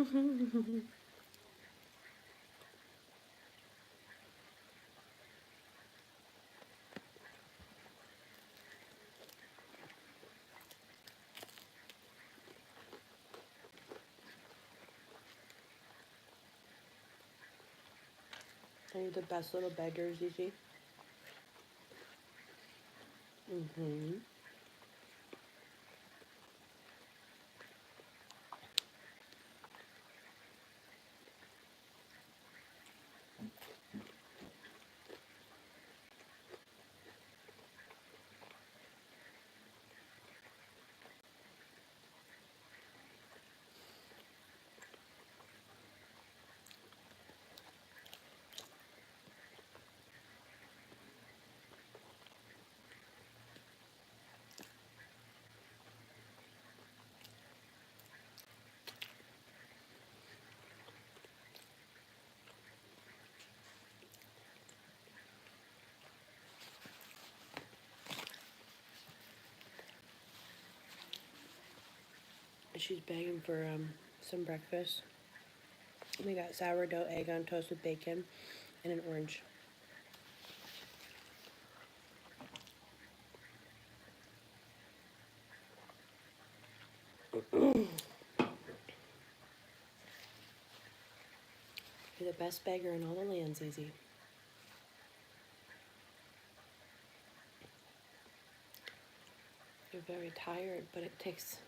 Are you the best little beggar, Zizi? Mm-hmm. She's begging for some breakfast. We got sourdough egg on toast with bacon and an orange. You're the best beggar in all the land, Zizi. You're very tired, but it takes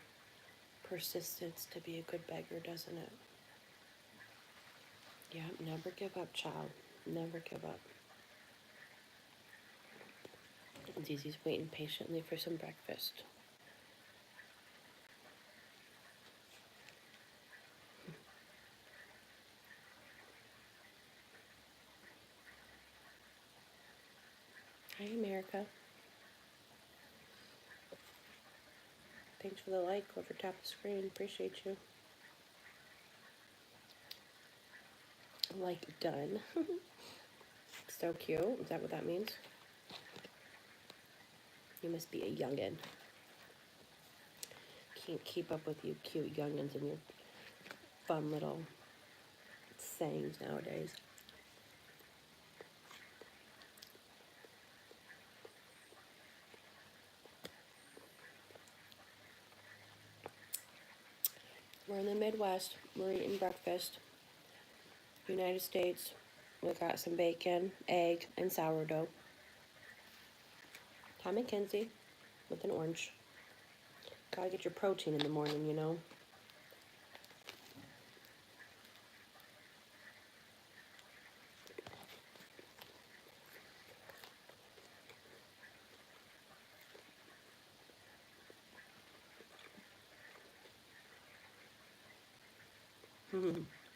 persistence to be a good beggar, doesn't it? Yeah, never give up, child. Never give up. Zizi's waiting patiently for some breakfast. Hi, America. Thanks for the like. Whoever tapped the screen. Appreciate you. Like done. So cute. Is that what that means? You must be a youngin'. Can't keep up with you cute youngins and your fun little sayings nowadays. We're in the Midwest. We're eating breakfast. United States. We got some bacon, egg, and sourdough. Tom and Kinsey with an orange. Gotta get your protein in the morning, you know.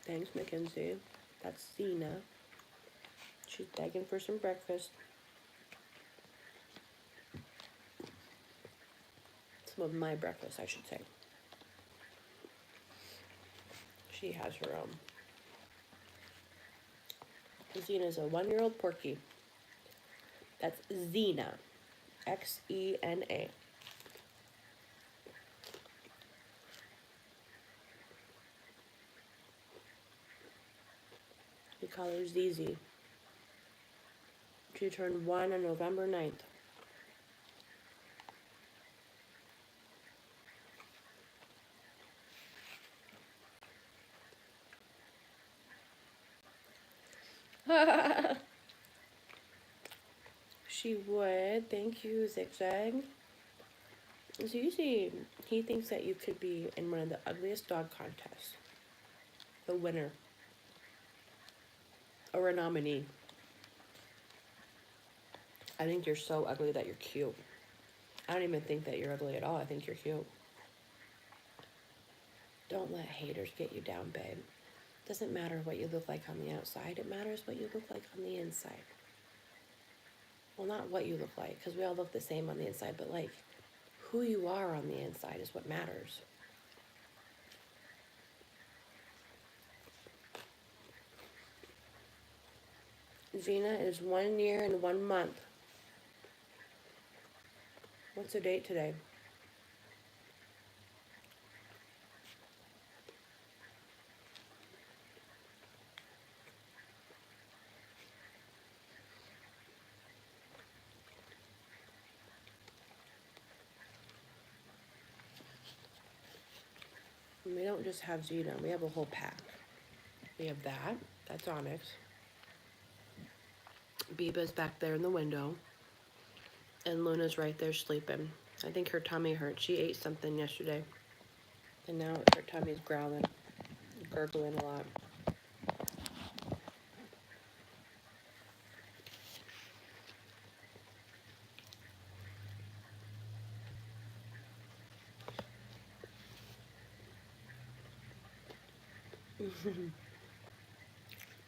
Thanks, Mackenzie. That's Zena. She's begging for some breakfast. Some of my breakfast, I should say. She has her own. Zena's a 1-year-old porky. That's Xena. Xena. We call her ZZ. She turned 1 on November 9th. She would. Thank you, Zigzag. So usually he thinks that you could be in one of the ugliest dog contests. The winner. Or a nominee. I think you're so ugly that you're cute. I don't even think that you're ugly at all. I think you're cute. Don't let haters get you down, babe. Doesn't matter what you look like on the outside. It matters what you look like on the inside. Well, not what you look like, because we all look the same on the inside, but like who you are on the inside is what matters. Gina is 1 year and 1 month. What's the date today? And we don't just have Xena, we have a whole pack. We have that. That's Onyx. Biba's back there in the window. And Luna's right there sleeping. I think her tummy hurts. She ate something yesterday. And now her tummy's growling, gurgling a lot.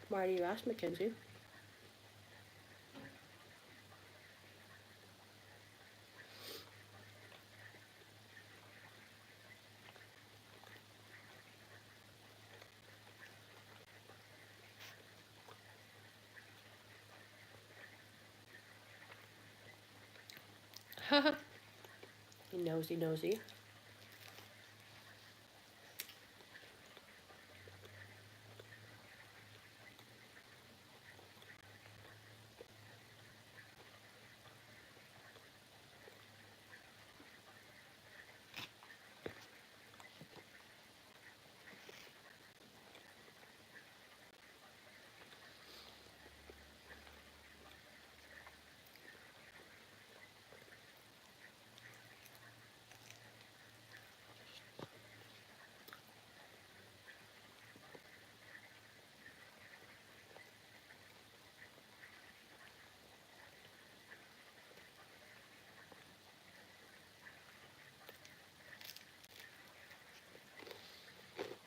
Why do you ask, Mackenzie? Nosy, nosy.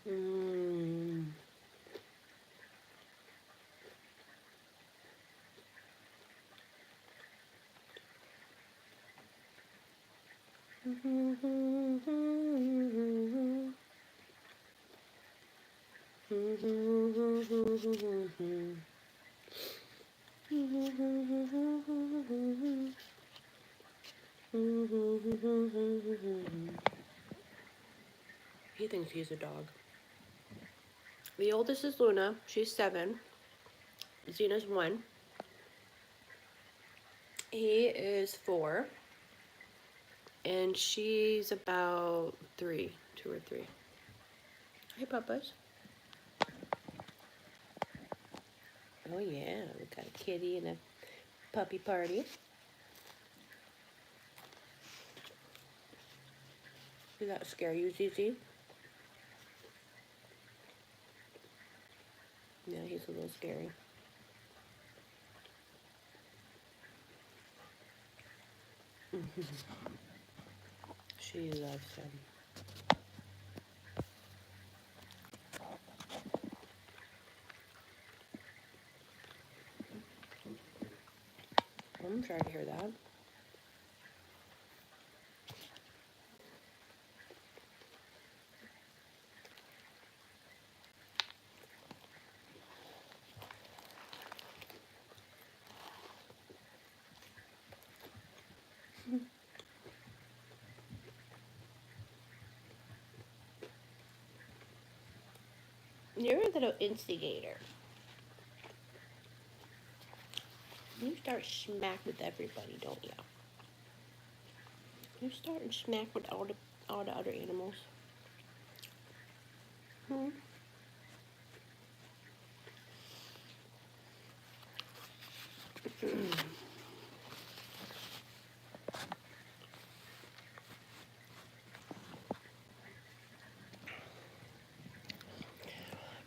Mmm. He thinks he's a dog. The oldest is Luna. She's 7. Xena's 1. He is 4. And she's about 3. 2 or 3. Hey, Papas. Oh, yeah. We got a kitty and a puppy party. Did that scare you, ZZ? Yeah, he's a little scary. She loves him. I'm sorry to hear that. You're a little instigator. You start smack with everybody, don't you? You start and smack with all the other animals. Hmm?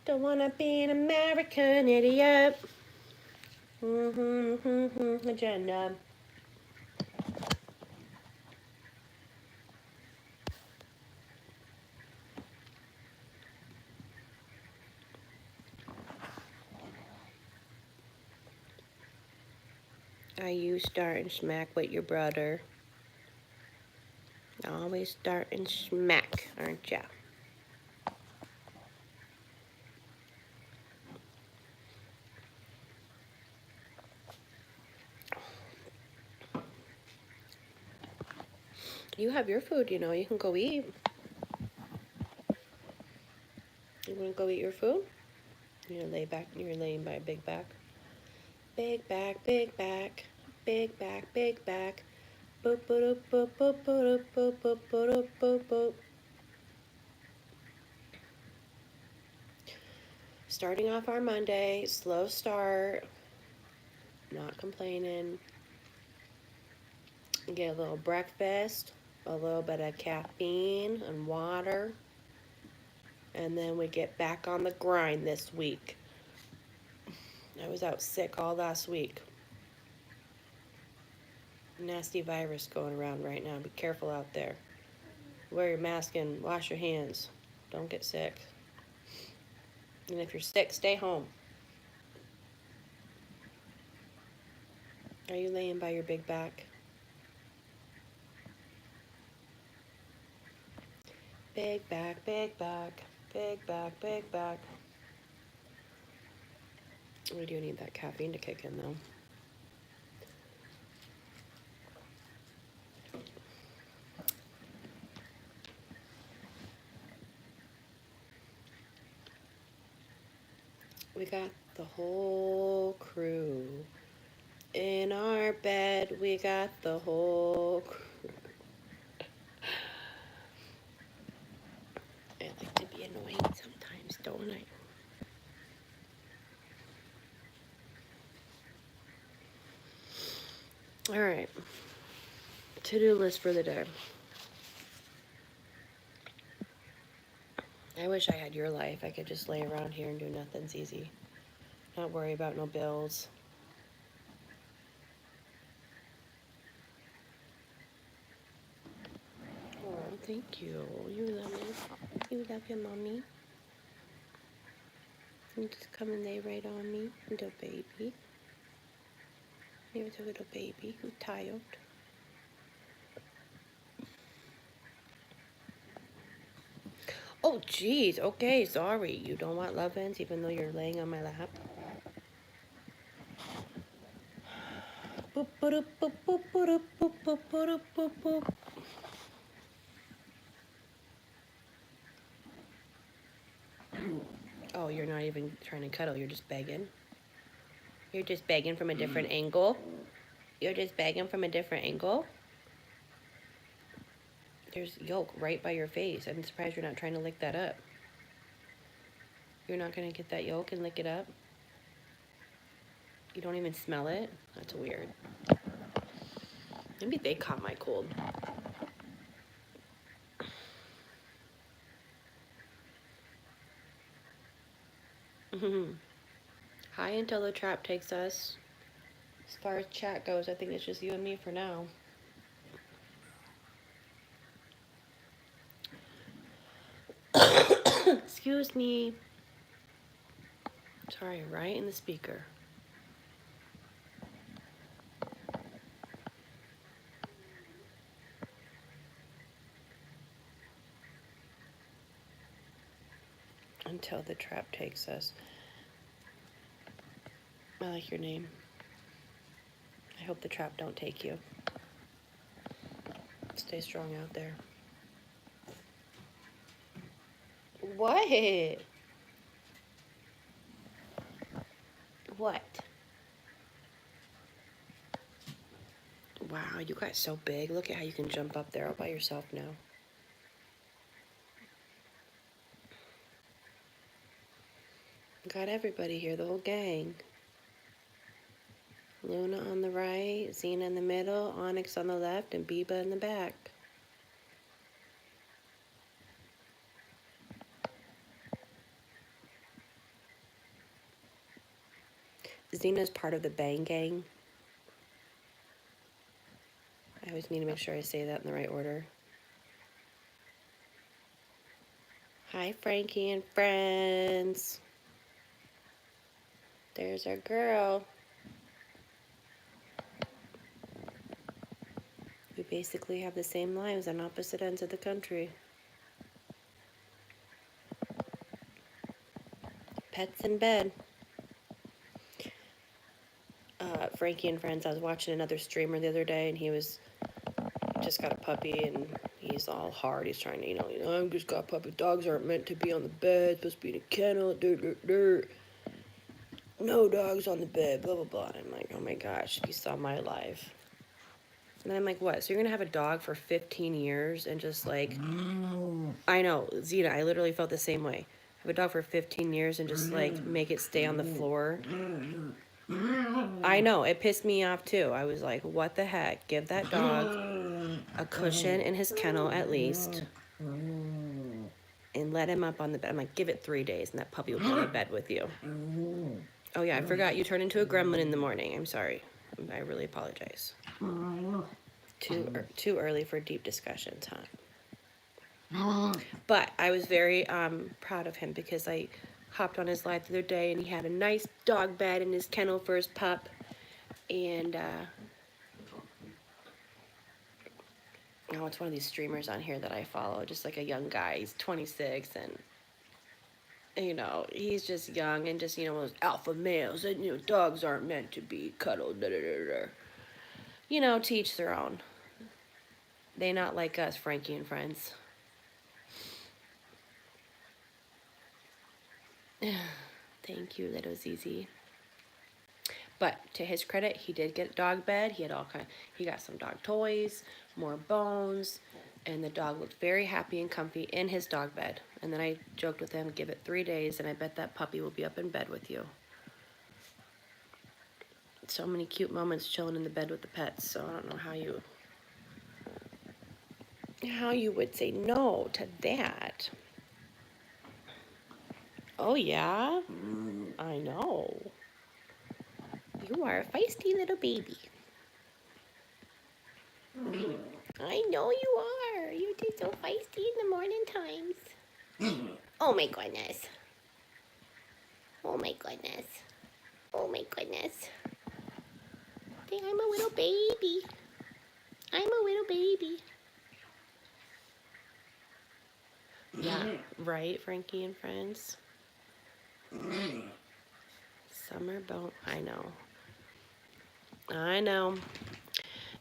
Don't wanna be an American idiot. Agenda. Are you starting smack with your brother? Always starting smack, aren't ya? You have your food, you know. You can go eat. You wanna go eat your food? You're gonna lay back. You're laying by a big back. Big back, big back, big back, big back. Boop boop boop boop boop boop boop boop boop boop. starting off our Monday, slow start, not complaining. Get a little breakfast, a little bit of caffeine and water, and then we get back on the grind this week. I was out sick all last week. Nasty virus going around right now. Be careful out there. Wear your mask and wash your hands. Don't get sick. And if you're sick, stay home. Are you laying by your big back? Big back, big back, big back, big back. We do need that caffeine to kick in, though. We got the whole crew in our bed. We got the whole crew. I like to be annoying sometimes, don't I? All right. To-do list for the day. I wish I had your life. I could just lay around here and do nothing. It's easy. Not worry about no bills. Oh, thank you. You love me. You love your mommy. You just come and lay right on me, little baby. You're a little baby who's tired. Oh, jeez. Okay, sorry. You don't want love-ins even though you're laying on my lap? Boop, boop, boop, boop, boop, boop, boop, boop, boop, boop. Oh, you're not even trying to cuddle. You're just begging. You're just begging from a different angle. You're just begging from a different angle. There's yolk right by your face. I'm surprised you're not trying to lick that up. You're not going to get that yolk and lick it up? You don't even smell it? That's weird. Maybe they caught my cold. Hi until the trap takes us. As far as chat goes, I think it's just you and me for now. Excuse me. Sorry, right in the speaker. Until the trap takes us. I like your name. I hope the trap don't take you. Stay strong out there. What? What? Wow, you got so big. Look at how you can jump up there all by yourself now. Got everybody here, the whole gang. Luna on the right, Xena in the middle, Onyx on the left, and Biba in the back. Xena's part of the Bang Gang. I always need to make sure I say that in the right order. Hi, Frankie and friends. There's our girl. We basically have the same lives on opposite ends of the country. Pets in bed. Frankie and friends, I was watching another streamer the other day, and he just got a puppy, and he's all hard. He's trying to, I just got a puppy. Dogs aren't meant to be on the bed. Supposed to be in a kennel. No dogs on the bed. Blah blah blah. And I'm like, oh my gosh, you saw my life. And I'm like, what? So you're gonna have a dog for 15 years and just like, I know, Zeta. I literally felt the same way. have a dog for 15 years and just like make it stay on the floor. I know, it pissed me off too. I was like, what the heck? Give that dog a cushion in his kennel at least and let him up on the bed. I'm like, give it 3 days and that puppy will be on the bed with you. Oh yeah, I forgot you turned into a gremlin in the morning. I'm sorry. I really apologize. Too early for deep discussions, huh? But I was very proud of him because I hopped on his live the other day and he had a nice dog bed in his kennel for his pup. And oh, it's one of these streamers on here that I follow, just like a young guy. He's 26 and you know, he's just young and just, you know, one of those alpha males and, you know, dogs aren't meant to be cuddled, da, da, da, da. You know, to each their own. They not like us, Frankie and friends. Thank you, little Zizi. But to his credit, he did get a dog bed. He had he got some dog toys, more bones, and the dog looked very happy and comfy in his dog bed. And then I joked with him, give it 3 days, and I bet that puppy will be up in bed with you. So many cute moments chilling in the bed with the pets. So I don't know how you would say no to that. Oh yeah, I know. You are a feisty little baby. I know you are. You're just so feisty in the morning times. Oh my goodness. Oh my goodness. Oh my goodness. I'm a little baby. I'm a little baby. Yeah, right, Frankie and friends? Summer bone. I know.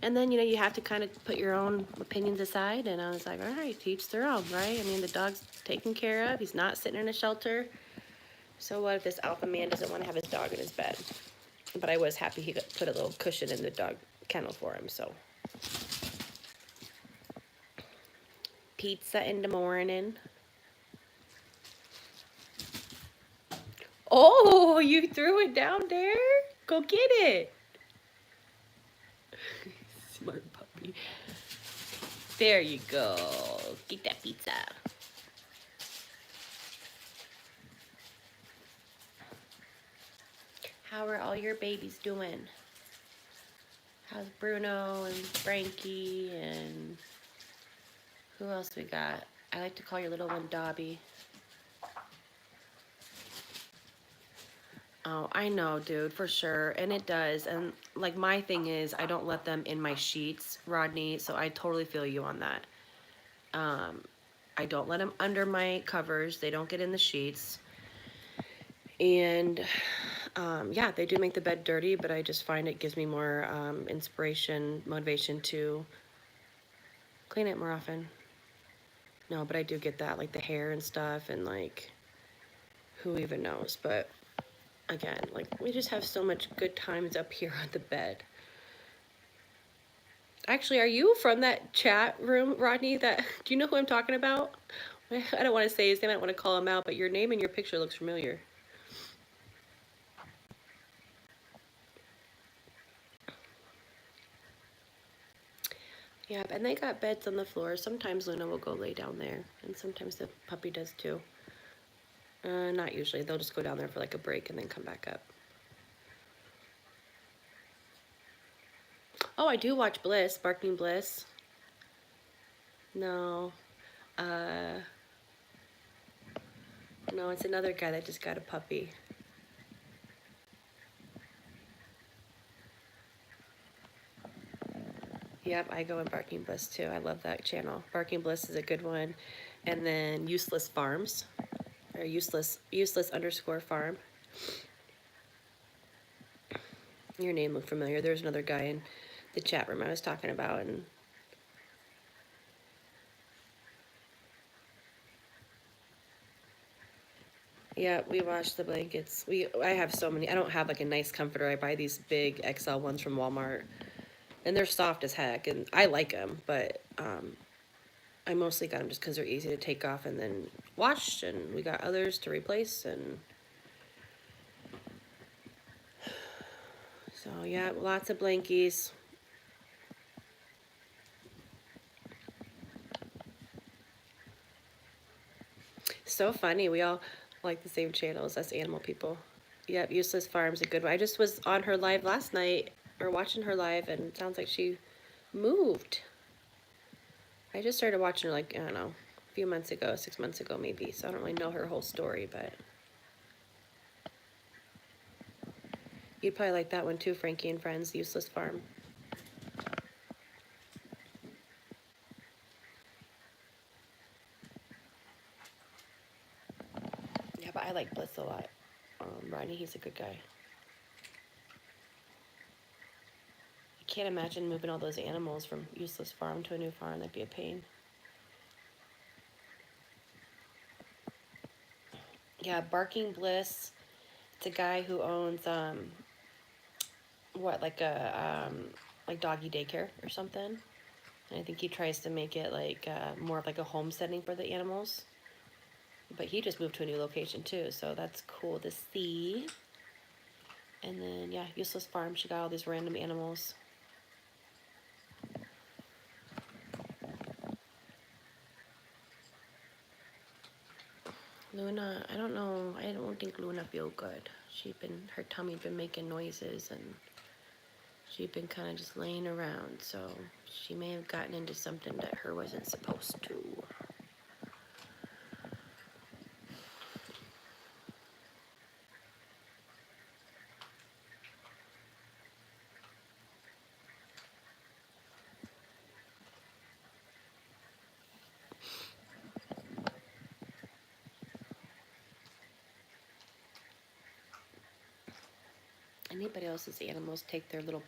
And then, you know, you have to kind of put your own opinions aside. And I was like, all right, to each their own, right? I mean, the dog's taken care of. He's not sitting in a shelter. So what if this alpha man doesn't want to have his dog in his bed? But I was happy he put a little cushion in the dog kennel for him, so. Pizza in the morning. Oh, you threw it down there? Go get it. Smart puppy. There you go. Get that pizza. How are all your babies doing? How's Bruno and Frankie and who else we got? I like to call your little one Dobby. Oh, I know, dude, for sure. And it does. And like my thing is I don't let them in my sheets, Rodney, so I totally feel you on that. I don't let them under my covers. They don't get in the sheets. And yeah, they do make the bed dirty, but I just find it gives me more inspiration, motivation to clean it more often. No, but I do get that, like the hair and stuff, and like, who even knows? But again, like, we just have so much good times up here on the bed. Actually, are you from that chat room, Rodney? Do you know who I'm talking about? I don't want to say his name, I don't want to call him out, but your name and your picture looks familiar. Yep, and they got beds on the floor. Sometimes Luna will go lay down there, and sometimes the puppy does too. Not usually. They'll just go down there for like a break and then come back up. Oh, I do watch Bliss, Barking Bliss. No. No, it's another guy that just got a puppy. Yep, I go in Barking Bliss too. I love that channel. Barking Bliss is a good one. And then Useless Farms, or useless underscore farm. Your name looked familiar. There's another guy in the chat room I was talking about, and yeah, we wash the blankets. I have so many. I don't have like a nice comforter. I buy these big XL ones from Walmart, and they're soft as heck, and I like them, but I mostly got them just because they're easy to take off and then washed, and we got others to replace, and so yeah, lots of blankies. So funny, we all like the same channels, us animal people. Yep, Useless Farm's a good one. I just was on her live last night, or watching her live, and it sounds like she moved. I just started watching her, like, I don't know, a few months ago, 6 months ago maybe, so I don't really know her whole story, but you'd probably like that one too, Frankie and Friends, Useless Farm. Yeah, but I like Bliss a lot. Rodney, he's a good guy. I can't imagine moving all those animals from Useless Farm to a new farm. That'd be a pain. Yeah, Barking Bliss. It's a guy who owns like doggy daycare or something. And I think he tries to make it like more of like a home setting for the animals. But he just moved to a new location too, so that's cool to see. And then yeah, Useless Farm. She got all these random animals. Luna, I don't know. I don't think Luna feel good. Her tummy been making noises, and she'd been kind of just laying around. So she may have gotten into something that her wasn't supposed to. Anybody else's animals take their little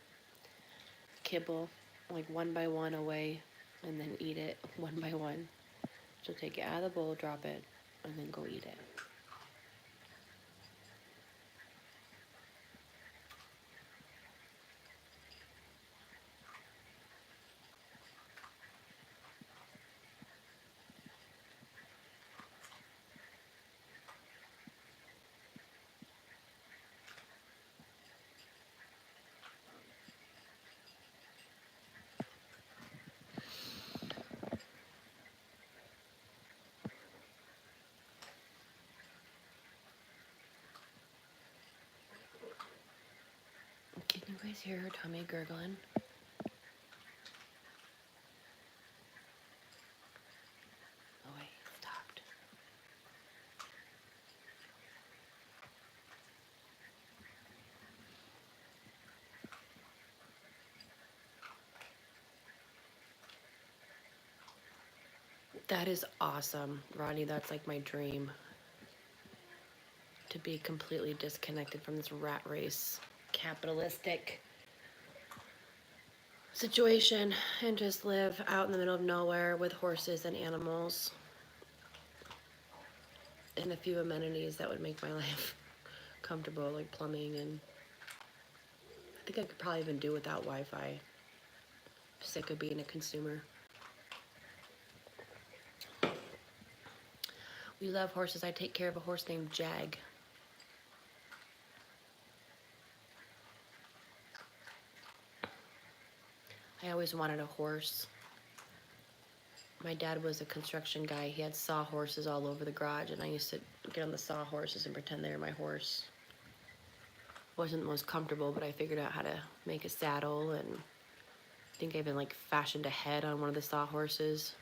kibble, like one by one away, and then eat it one by one. She'll take it out of the bowl, drop it, and then go eat it. Can you guys hear her tummy gurgling? Oh wait, it stopped. That is awesome, Ronnie. That's like my dream. To be completely disconnected from this rat race, capitalistic situation, and just live out in the middle of nowhere with horses and animals and a few amenities that would make my life comfortable, like plumbing, and I think I could probably even do without Wi-Fi. Sick of being a consumer. We love horses. I take care of a horse named Jag. I always wanted a horse. My dad was a construction guy. He had sawhorses all over the garage, and I used to get on the sawhorses and pretend they were my horse. Wasn't the most comfortable, but I figured out how to make a saddle, and I think I even like fashioned a head on one of the sawhorses.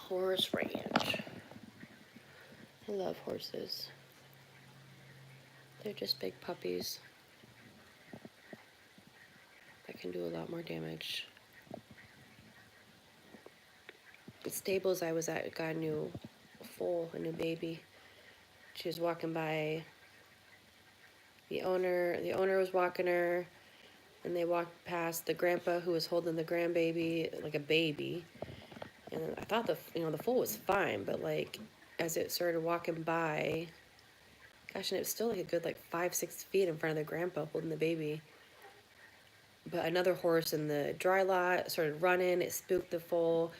Horse ranch. I love horses. They're just big puppies that can do a lot more damage. The stables I was at got a new foal, a new baby. She was walking by the owner. The owner was walking her, and they walked past the grandpa who was holding the grandbaby like a baby. And I thought the foal was fine, but like as it started walking by, Gosh, and it was still like a good like 5-6 feet in front of the grandpa holding the baby. But another horse in the dry lot started running. It spooked the foal.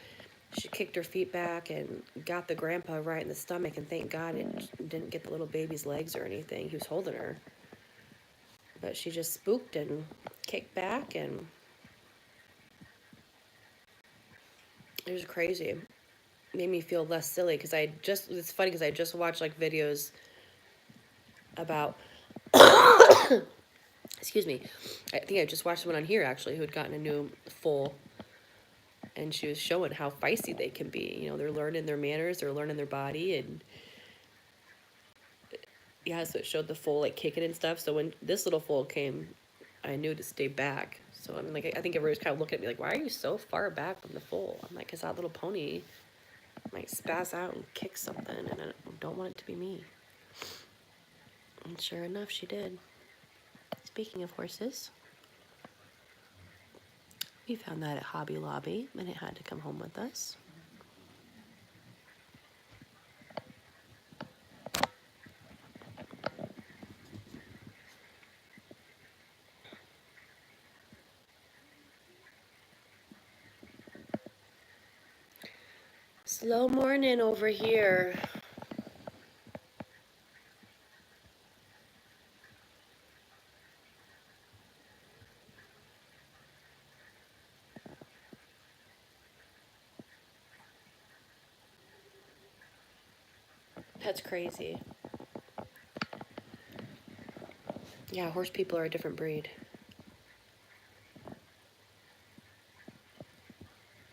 She kicked her feet back and got the grandpa right in the stomach. And thank God it didn't get the little baby's legs or anything. He was holding her. But she just spooked and kicked back, and it was crazy. It made me feel less silly because it's funny because I just watched like videos about, excuse me, I think I just watched one on here actually who had gotten a new foal, and she was showing how feisty they can be. You know, they're learning their manners, they're learning their body, and yeah, so it showed the foal like kicking and stuff. So when this little foal came, I knew to stay back. So I mean, like I think everybody was kind of looking at me like, "Why are you so far back from the foal?" I'm like, "Cause that little pony might spaz out and kick something, and I don't want it to be me." And sure enough, she did. Speaking of horses, we found that at Hobby Lobby, and it had to come home with us. Slow morning over here. That's crazy. Yeah, horse people are a different breed. I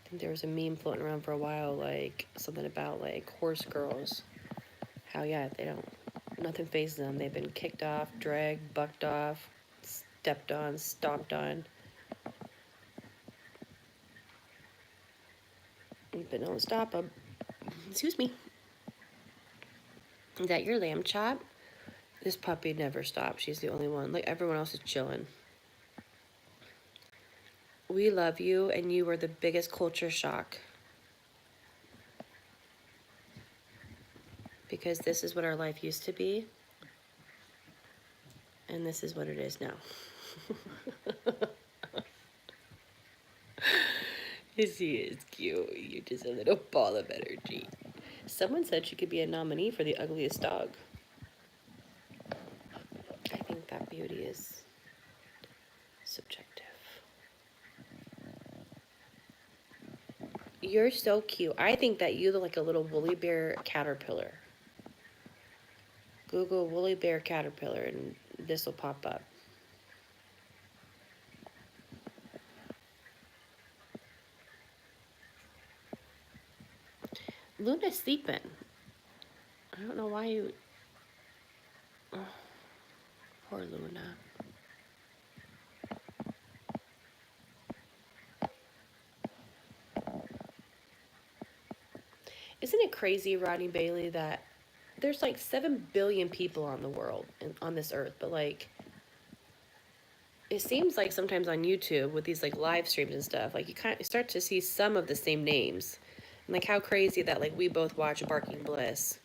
think there was a meme floating around for a while, like something about like horse girls. How yeah, nothing phases them. They've been kicked off, dragged, bucked off, stepped on, stomped on, but no stop them. Excuse me. Is that your lamb chop? This puppy never stops. She's the only one. Like everyone else is chilling. We love you, and you were the biggest culture shock. Because this is what our life used to be, and this is what it is now. She is cute. You're just a little ball of energy. Someone said she could be a nominee for the ugliest dog. I think that beauty is subjective. You're so cute. I think that you look like a little woolly bear caterpillar. Google woolly bear caterpillar and this will pop up. Luna's sleeping. I don't know why you... Oh, poor Luna. Isn't it crazy, Rodney Bailey, that there's like 7 billion people on the world, on this earth, but like, it seems like sometimes on YouTube with these like live streams and stuff, like you kind of start to see some of the same names. And like how crazy that like we both watch Barking Bliss.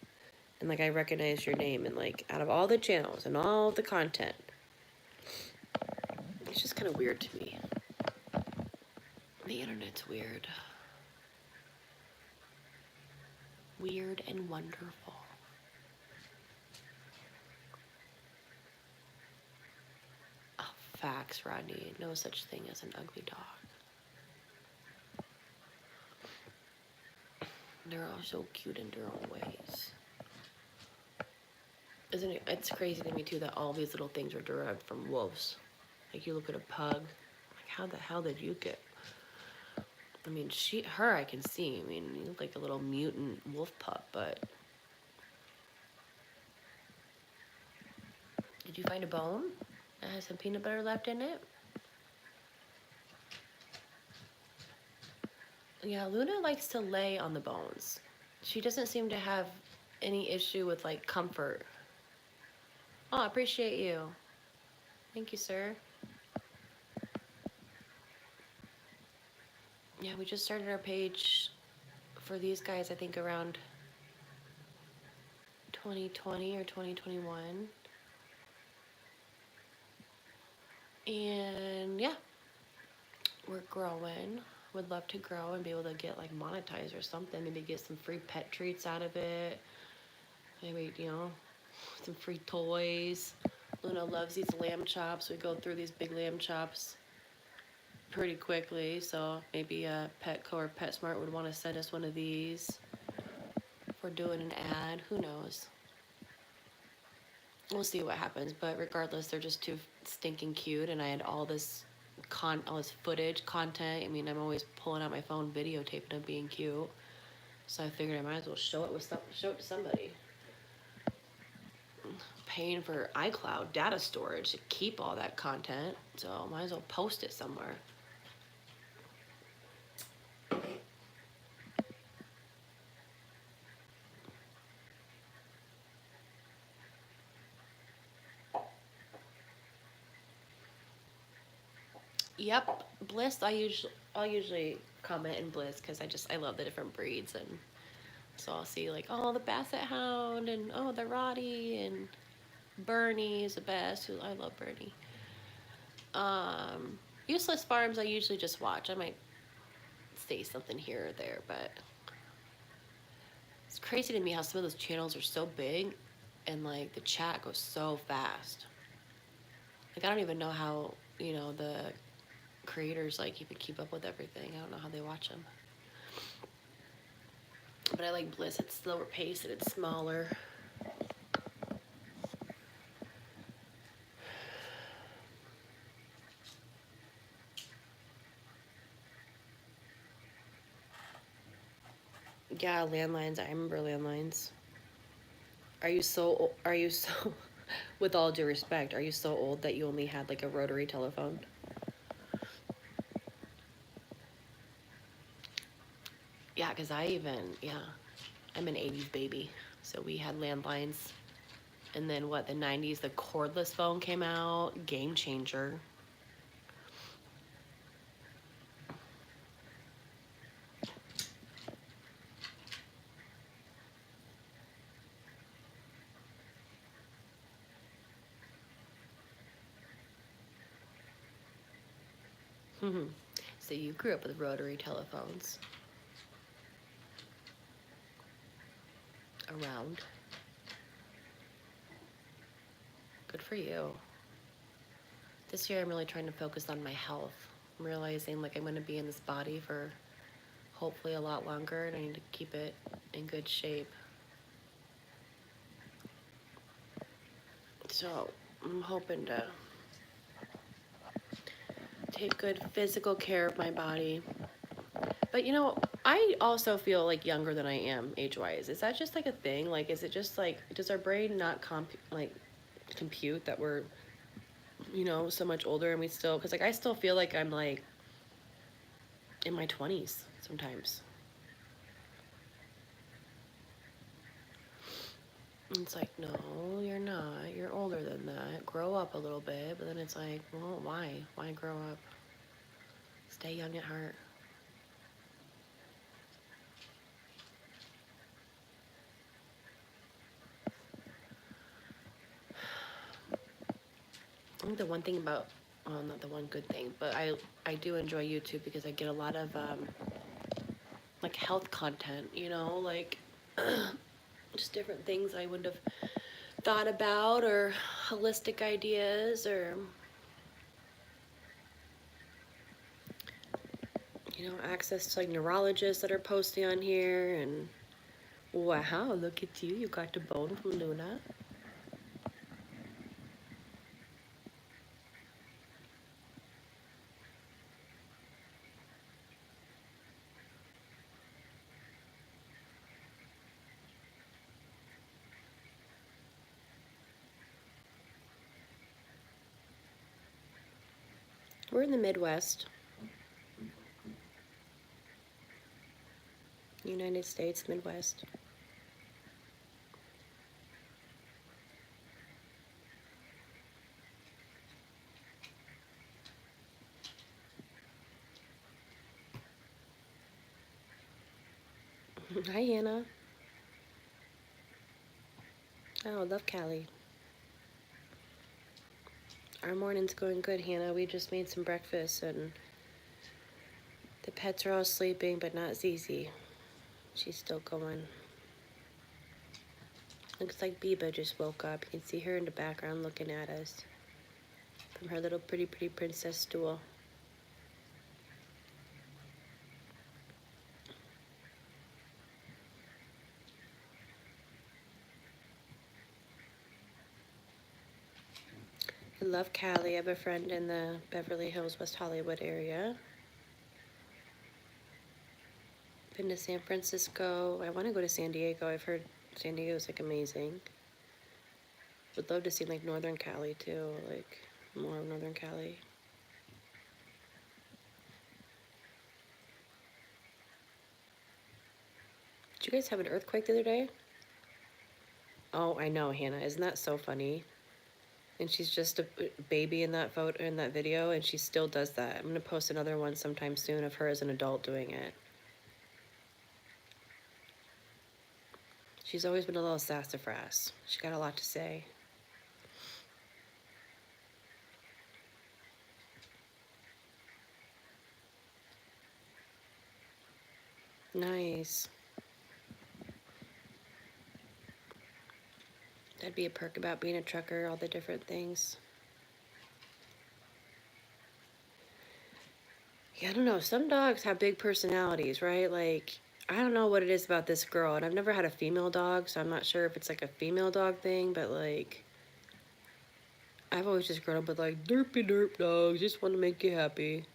And like I recognize your name, and like out of all the channels and all the content, it's just kind of weird to me. The internet's weird. Weird and wonderful. Oh, facts, Rodney. No such thing as an ugly dog. They're all so cute in their own ways. Isn't it? It's crazy to me too that all these little things are derived from wolves. Like you look at a pug, like how the hell did you get? I mean, her I can see. I mean, you look like a little mutant wolf pup, but did you find a bone that has some peanut butter left in it? Yeah, Luna likes to lay on the bones. She doesn't seem to have any issue with like comfort. Oh, I appreciate you. Thank you, sir. Yeah, we just started our page for these guys, I think around 2020 or 2021. And yeah, we're growing. Would love to grow and be able to get like monetized or something. Maybe get some free pet treats out of it. Maybe, some free toys. Luna loves these lamb chops. We go through these big lamb chops pretty quickly. So maybe Petco or PetSmart would want to send us one of these for doing an ad. Who knows? We'll see what happens. But regardless, they're just too stinking cute. And I had all this footage, content. I mean, I'm always pulling out my phone, videotaping them being cute. So I figured I might as well show it to somebody. Paying for iCloud data storage to keep all that content, so might as well post it somewhere. Yep, Bliss. I'll usually comment in Bliss because I love the different breeds, and so I'll see like, oh, the Basset Hound, and oh, the Rottie, and Bernie is the best. I love Bernie. Useless Farms I usually just watch. I might say something here or there, but it's crazy to me how some of those channels are so big and like the chat goes so fast. Like I don't even know how, the creators like even keep up with everything. I don't know how they watch them. But I like Bliss. It's slower pace and it's smaller. Yeah, landlines. I remember landlines. Are you so, with all due respect, are you so old that you only had like a rotary telephone? Yeah, because I'm an 80s baby. So we had landlines. And then the 90s, the cordless phone came out. Game changer. So you grew up with rotary telephones around. Good for you. This year I'm really trying to focus on my health. I'm realizing like I'm going to be in this body for hopefully a lot longer, and I need to keep it in good shape. So I'm hoping to take good physical care of my body. But I also feel like younger than I am age-wise. Is that just like a thing? Like, is it just like, does our brain not compute that we're, so much older, and we still, because like I still feel like I'm like in my 20s sometimes. And it's like, no, you're not. You're older than that. Grow up a little bit. But then it's like, well, why? Why grow up? Stay young at heart. I think the one thing about, well, not the one good thing, but I do enjoy YouTube because I get a lot of like health content, like just different things I wouldn't have thought about, or holistic ideas, or access to like neurologists that are posting on here. And wow, look at you, you got the bone from Luna. We're in the Midwest, United States Midwest. Hi, Hannah. Oh, I love Callie. Our morning's going good, Hannah. We just made some breakfast and the pets are all sleeping, but not Zizi. She's still going. Looks like Biba just woke up. You can see her in the background looking at us from her little pretty princess stool. I love Callie. I have a friend in the Beverly Hills, West Hollywood area. Been to San Francisco. I want to go to San Diego. I've heard San Diego's like amazing. Would love to see like Northern Cali too, like more of Northern Cali. Did you guys have an earthquake the other day? Oh, I know, Hannah. Isn't that so funny? And she's just a baby in that photo, in that video, and she still does that. I'm gonna post another one sometime soon of her as an adult doing it. She's always been a little sassafras. She got a lot to say. Nice. That'd be a perk about being a trucker, all the different things. Yeah, I don't know. Some dogs have big personalities, right? Like, I don't know what it is about this girl, and I've never had a female dog, so I'm not sure if it's like a female dog thing, but like, I've always just grown up with like derpy derp dogs, just want to make you happy.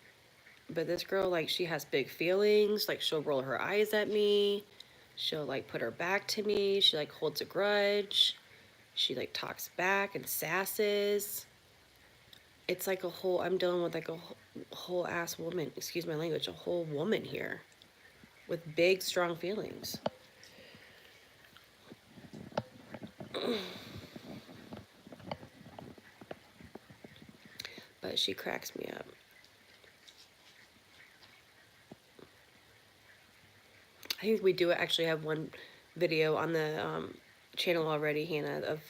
But this girl, like, she has big feelings. Like, she'll roll her eyes at me. She'll like put her back to me. She like holds a grudge. She like talks back and sasses. It's like a whole, I'm dealing with like a whole ass woman, excuse my language, a whole woman here with big, strong feelings. But she cracks me up. I think we do actually have one video on the channel already, Hannah, of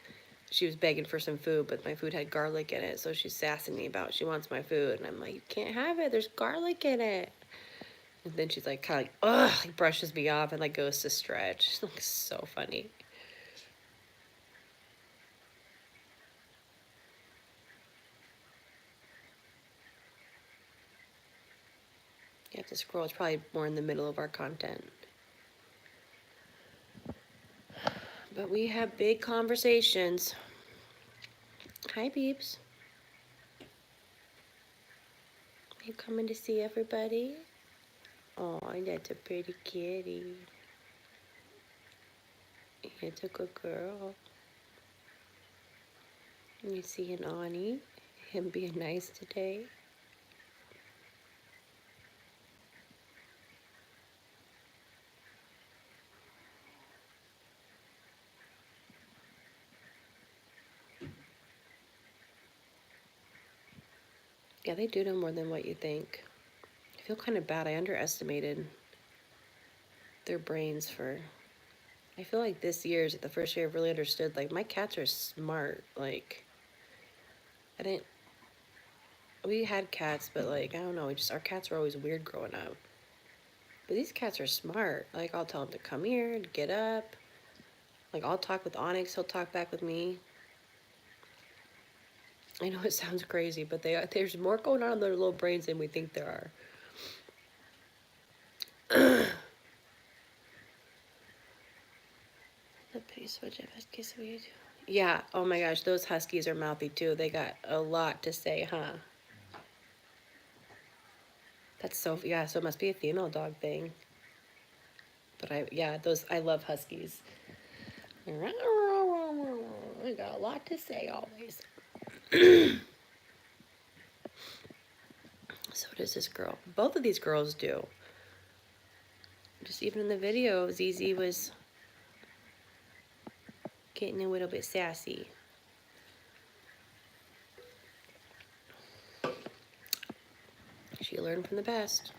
she was begging for some food, but my food had garlic in it, so she's sassing me about she wants my food, and I'm like, you can't have it, there's garlic in it. And then she's like, kind of like, ugh, like brushes me off and like goes to stretch. It's like so funny. You have to scroll. It's probably more in the middle of our content. But we have big conversations. Hi, peeps. Are you coming to see everybody? Oh, that's a pretty kitty. It's a good girl. You seeing Ani? Him being nice today? Yeah, they do know more than what you think. I feel kind of bad. I underestimated their brains for... I feel like this year is the first year I've really understood, like, my cats are smart. Like, I didn't... We had cats, but, like, I don't know. Our cats were always weird growing up. But these cats are smart. Like, I'll tell them to come here, to get up. Like, I'll talk with Onyx. He'll talk back with me. I know it sounds crazy, but there's more going on in their little brains than we think there are. Yeah, oh my gosh, those huskies are mouthy too. They got a lot to say, huh? That's so, yeah, so it must be a female dog thing. But I love huskies. They got a lot to say always. So does this girl. Both of these girls do. Just even in the video, ZZ was getting a little bit sassy. She learned from the best.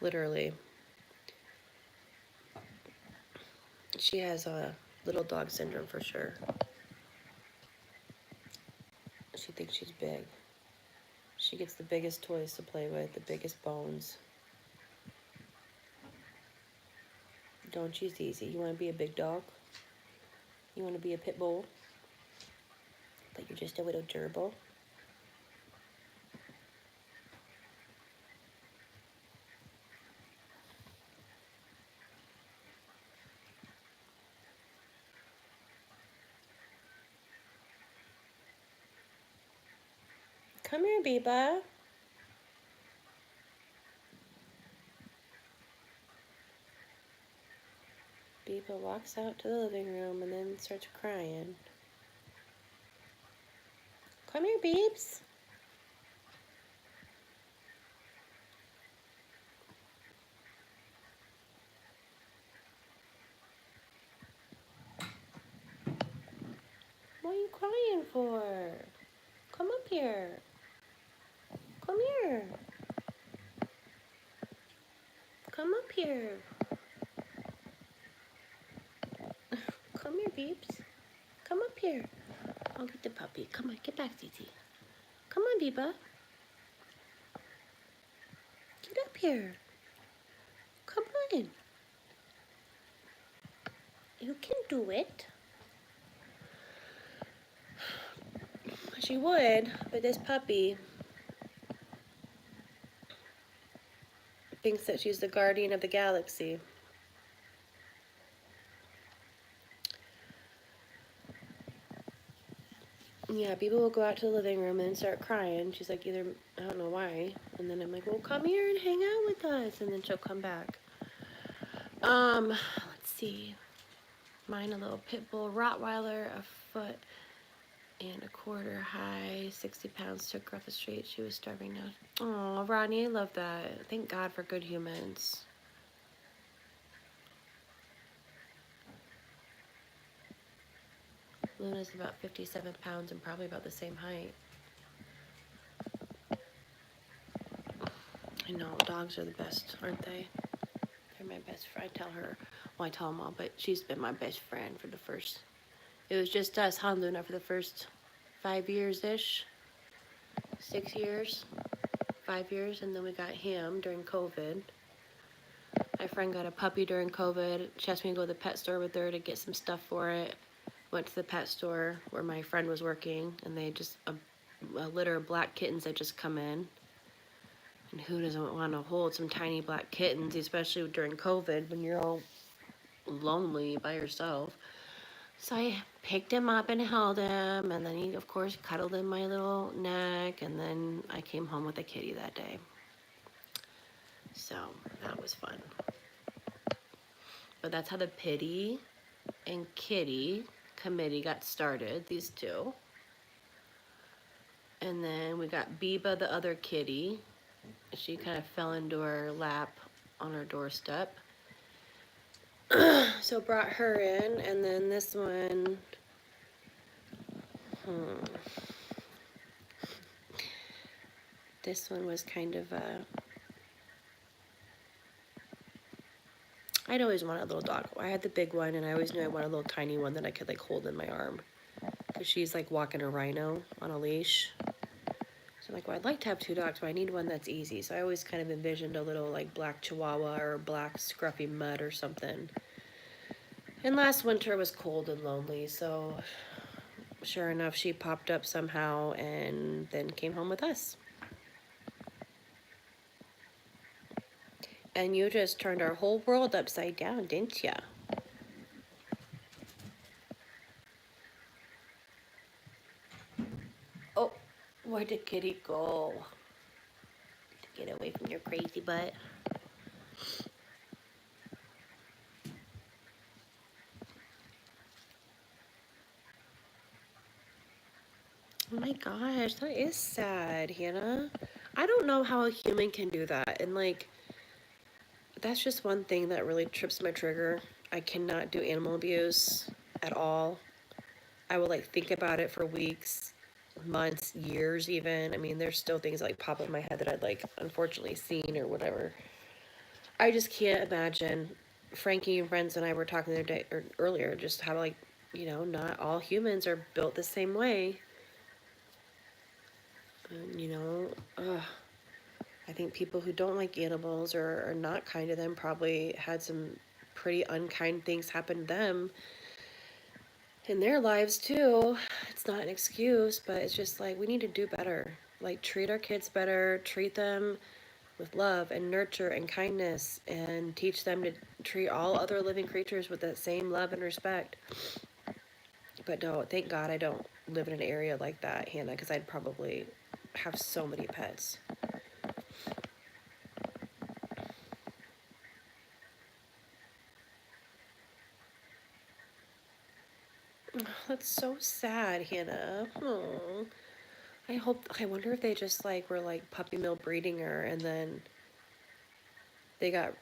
Literally. She has a little dog syndrome for sure. She thinks she's big. She gets the biggest toys to play with, the biggest bones. Don't choose easy. You want to be a big dog? You want to be a pit bull? But you're just a little gerbil? Come here, Biba. Biba walks out to the living room and then starts crying. Come here, Beeps. What are you crying for? Come up here. Come here. Come up here. Come here, Beeps. Come up here. I'll get the puppy. Come on, get back, Titi. Come on, Biba. Get up here. Come on. You can do it. She would, but this puppy thinks that she's the guardian of the galaxy. Yeah, people will go out to the living room and start crying. She's like, either, I don't know why. And then I'm like, well, come here and hang out with us. And then she'll come back. Let's see. Mine, a little pit bull Rottweiler, a foot and a quarter high, 60 pounds, took her off the street. She was starving now. Oh, Rodney, I love that. Thank God for good humans. Luna's about 57 pounds and probably about the same height. I know, dogs are the best, aren't they? They're my best friend. I tell her, well, I tell them all, but she's been my best friend for the first, it was just us, huh, Luna, for the first 5 years-ish, 6 years, 5 years, and then we got him during COVID. My friend got a puppy during COVID. She asked me to go to the pet store with her to get some stuff for it. Went to the pet store where my friend was working, and they just, a litter of black kittens had just come in. And who doesn't want to hold some tiny black kittens, especially during COVID when you're all lonely by yourself. So I picked him up and held him, and then he, of course, cuddled in my little neck, and then I came home with a kitty that day. So that was fun. But that's how the Pittie and Kittie Committee got started, these two. And then we got Biba, the other kitty. She kind of fell into her lap on her doorstep. So brought her in, and then this one, this one was kind of a, I'd always wanted a little dog. I had the big one, and I always knew I wanted a little tiny one that I could like hold in my arm. Because she's like walking a rhino on a leash. So I'm like, well, I'd like to have 2 dogs, but I need one that's easy. So I always kind of envisioned a little like black Chihuahua or black scruffy mutt or something. And last winter was cold and lonely, so sure enough, she popped up somehow and then came home with us. And you just turned our whole world upside down, didn't ya? Oh, where did Kitty go? To get away from your crazy butt. Oh my gosh, that is sad, Hannah. I don't know how a human can do that. And like, that's just one thing that really trips my trigger. I cannot do animal abuse at all. I will like think about it for weeks, months, years even. I mean, there's still things that like pop up in my head that I'd like unfortunately seen or whatever. I just can't imagine Frankie and friends and I were talking the other day or earlier, just how like, you know, not all humans are built the same way. And, you know, I think people who don't like animals or are not kind to them probably had some pretty unkind things happen to them in their lives too. It's not an excuse, but it's just like we need to do better. Like treat our kids better, treat them with love and nurture and kindness, and teach them to treat all other living creatures with that same love and respect. But no, thank God I don't live in an area like that, Hannah, because I'd probably have so many pets. That's so sad, Hannah. Oh, I wonder if they just like were like puppy mill breeding her, and then they got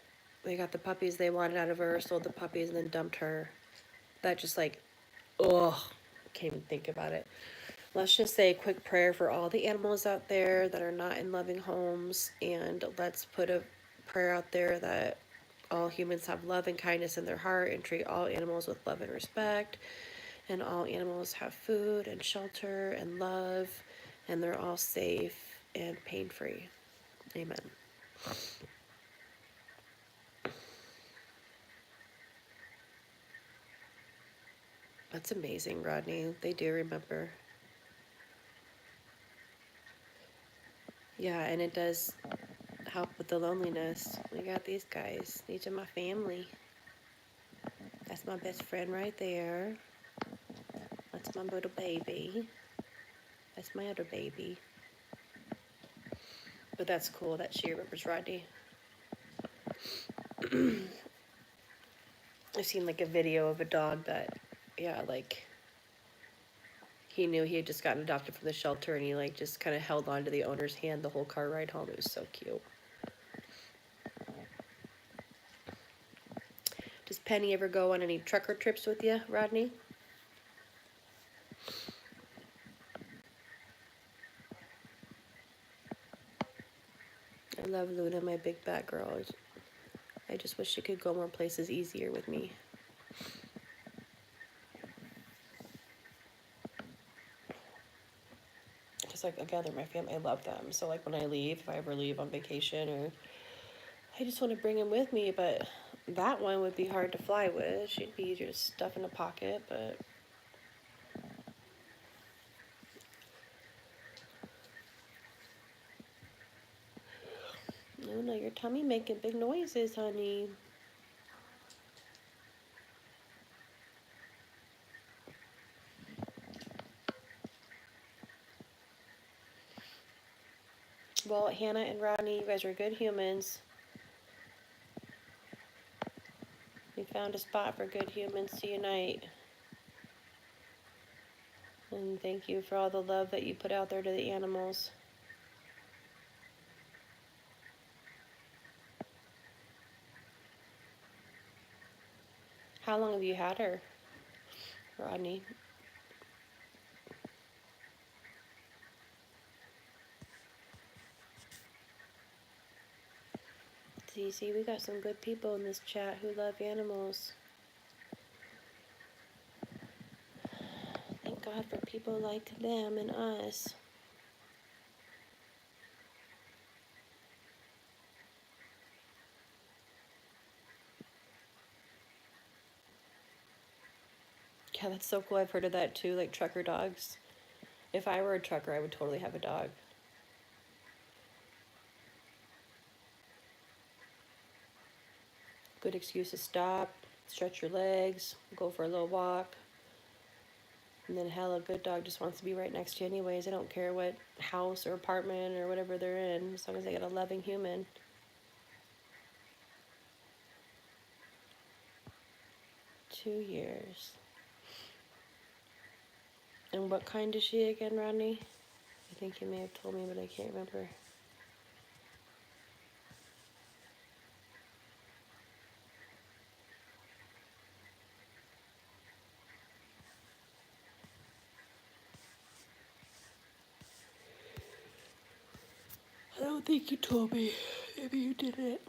they got the puppies they wanted out of her, sold the puppies, and then dumped her. That just like, ugh, can't even think about it. Let's just say a quick prayer for all the animals out there that are not in loving homes, and let's put a prayer out there that all humans have love and kindness in their heart and treat all animals with love and respect, and all animals have food and shelter and love, and they're all safe and pain-free. Amen. That's amazing, Rodney. They do remember. Yeah, and it does help with the loneliness. We got these guys. These are my family. That's my best friend right there. That's my little baby. That's my other baby. But that's cool that she remembers Rodney. I've seen like a video of a dog that, yeah, like he knew he had just gotten adopted from the shelter, and he like just kind of held on to the owner's hand the whole car ride home. It was so cute. Does Penny ever go on any trucker trips with you, Rodney? I love Luna, my big bad girl. I just wish she could go more places easier with me. Just like, again, they're my family. I love them. So like when I leave, if I ever leave on vacation, or I just want to bring him with me, but that one would be hard to fly with. She'd be easier to stuff in a pocket, but no, your tummy making big noises, honey. Well, Hannah and Rodney, you guys are good humans. We found a spot for good humans to unite. And thank you for all the love that you put out there to the animals. How long have you had her, Rodney? See, we got some good people in this chat who love animals. Thank God for people like them and us. Yeah, that's so cool. I've heard of that too, like trucker dogs. If I were a trucker, I would totally have a dog. Good excuse to stop, stretch your legs, go for a little walk. And then hell, a good dog just wants to be right next to you anyways. They don't care what house or apartment or whatever they're in, as long as they get a loving human. 2 years. And what kind is she again, Rodney? I think you may have told me, but I can't remember. I don't think you told me. Maybe you didn't.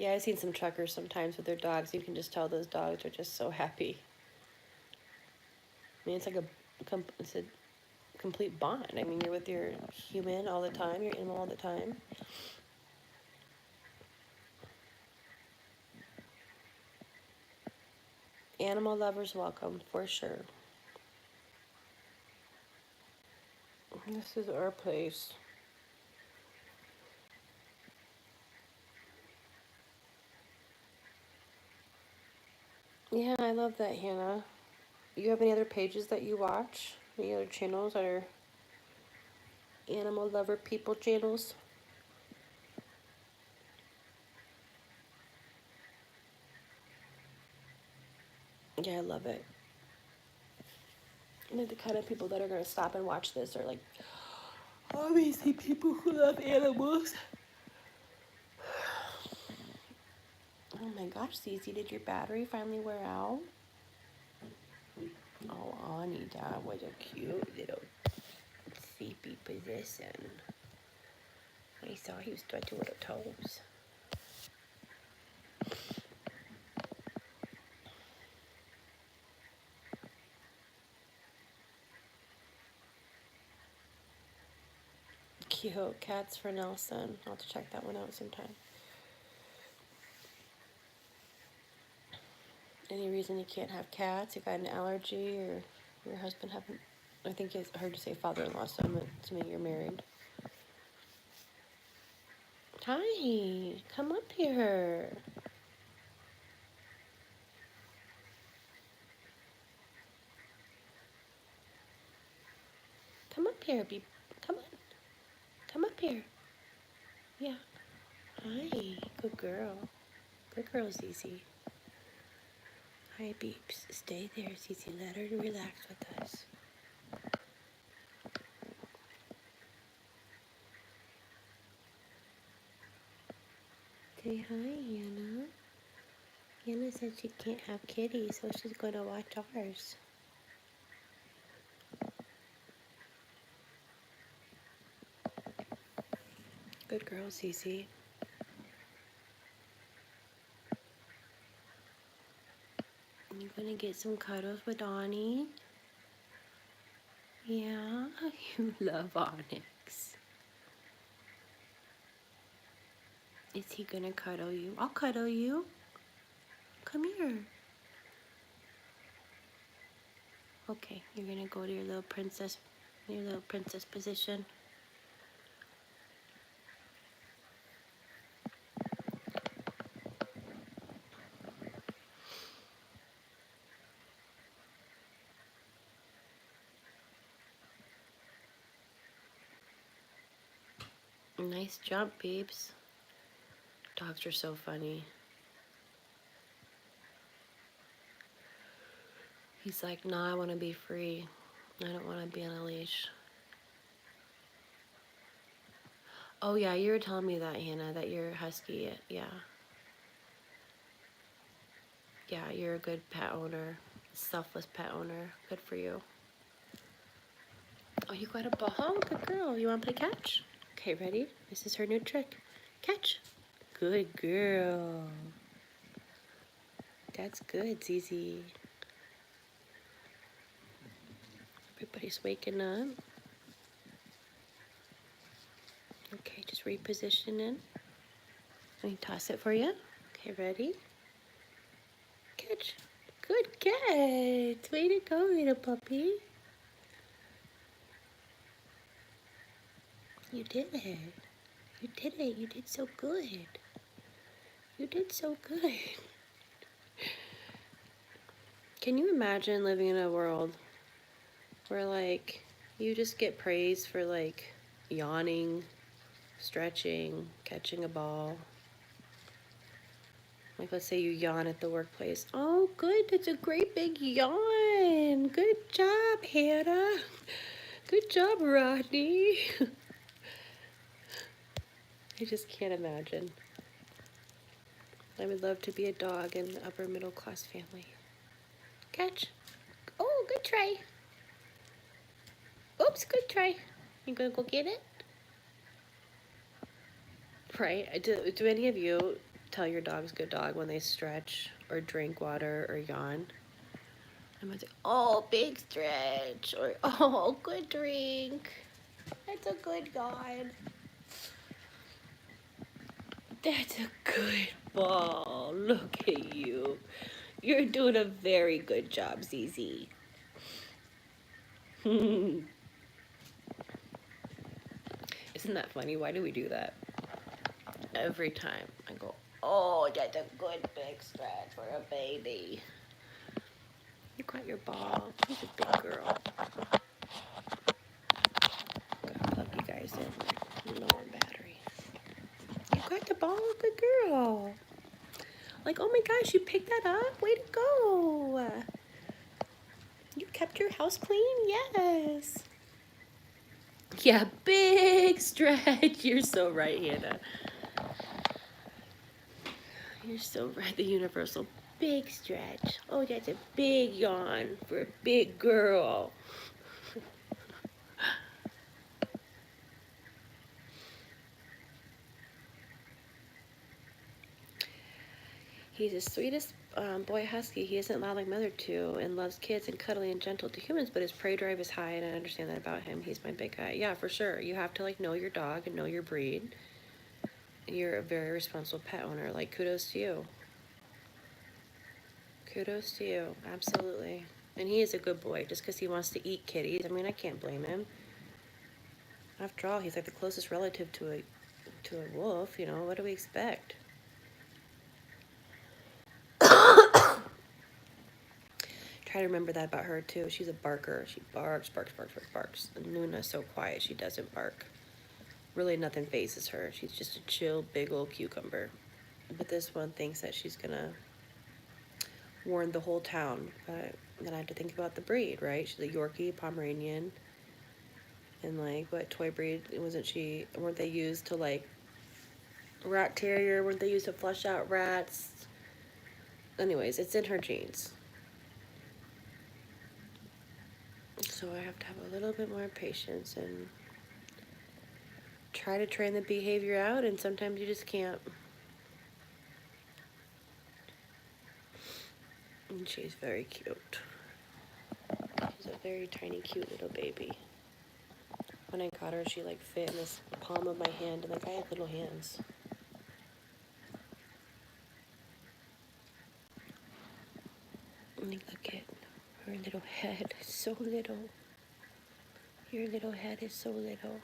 Yeah, I've seen some truckers sometimes with their dogs. You can just tell those dogs are just so happy. I mean, it's like it's a complete bond. I mean, you're with your human all the time, your animal all the time. Animal lovers welcome, for sure. This is our place. Yeah, I love that, Hannah. You have any other pages that you watch? Any other channels that are animal lover people channels? Yeah, I love it. I think the kind of people that are going to stop and watch this are like, obviously, people who love animals. Oh my gosh, Cece, did your battery finally wear out? Oh, Annie, that was a cute little sleepy position. I saw he was stretching little toes. Cute. Cats for Nelson. I'll have to check that one out sometime. Any reason you can't have cats? You got an allergy, or your husband haven't? I think it's hard to say father-in-law, so I'm assuming you're married. Hi, come up here. Come up here, come on. Come up here. Yeah. Hi, good girl. Good girl, Cece. Hi, Beeps. Stay there, Cece. Let her relax with us. Say hi, Hannah. Hannah said she can't have Kitty, so she's going to watch ours. Good girl, Cece. You gonna get some cuddles with Donnie? Yeah, you love Onyx. Is he gonna cuddle you? I'll cuddle you. Come here. Okay, you're gonna go to your little princess position. Nice jump, babes. Dogs are so funny. He's like, nah, I want to be free. I don't want to be on a leash. Oh, yeah, you were telling me that, Hannah, that you're husky. Yeah. Yeah, you're a good pet owner. Selfless pet owner. Good for you. Oh, you got a ball? Good girl. You want to play catch? Okay, ready? This is her new trick. Catch. Good girl. That's good, Zizi. Everybody's waking up. Okay, just reposition it. Let me toss it for you. Okay, ready? Catch. Good catch. Way to go, little puppy. You did it. You did it. You did so good. You did so good. Can you imagine living in a world where, like, you just get praised for, like, yawning, stretching, catching a ball? Like, let's say you yawn at the workplace. Oh, good. That's a great big yawn. Good job, Hannah. Good job, Rodney. I just can't imagine. I would love to be a dog in an upper middle class family. Catch. Oh, good try. Oops, good try. You gonna go get it? Right. Do any of you tell your dog's a good dog when they stretch or drink water or yawn. I might say, oh, big stretch, or oh, good drink. That's a good yawn. That's a good ball. Look at you. You're doing a very good job, ZZ. Isn't that funny? Why do we do that? Every time I go, oh, that's a good big stretch for a baby. You got your ball. She's a big girl. Gotta plug you guys in. Lower battery. You got the ball, good girl. Like, oh my gosh, you picked that up? Way to go. You kept your house clean? Yes. Yeah, big stretch. You're so right, Hannah. You're so right. The universal big stretch. Oh, that's a big yawn for a big girl. He's the sweetest boy husky. He isn't loud like Mother too, and loves kids and cuddly and gentle to humans, but his prey drive is high, and I understand that about him. He's my big guy. Yeah, for sure. You have to like know your dog and know your breed. You're a very responsible pet owner. Like, kudos to you. Kudos to you. Absolutely. And he is a good boy just because he wants to eat kitties. I mean, I can't blame him. After all, he's like the closest relative to a wolf, you know. What do we expect? Try to remember that about her too. She's a barker. She barks, barks, barks, barks, barks. And Luna's so quiet, she doesn't bark. Really, nothing phases her. She's just a chill, big old cucumber. But this one thinks that she's gonna warn the whole town. But then I have to think about the breed, right? She's a Yorkie, Pomeranian. And like, what toy breed weren't they used to like, rat terrier? Weren't they used to flush out rats? Anyways, it's in her genes. So I have to have a little bit more patience and try to train the behavior out, and sometimes you just can't. And she's very cute. She's a very tiny, cute little baby. When I got her, she like fit in this palm of my hand, and like I have little hands. And look at her little head, so little. Your little head is so little.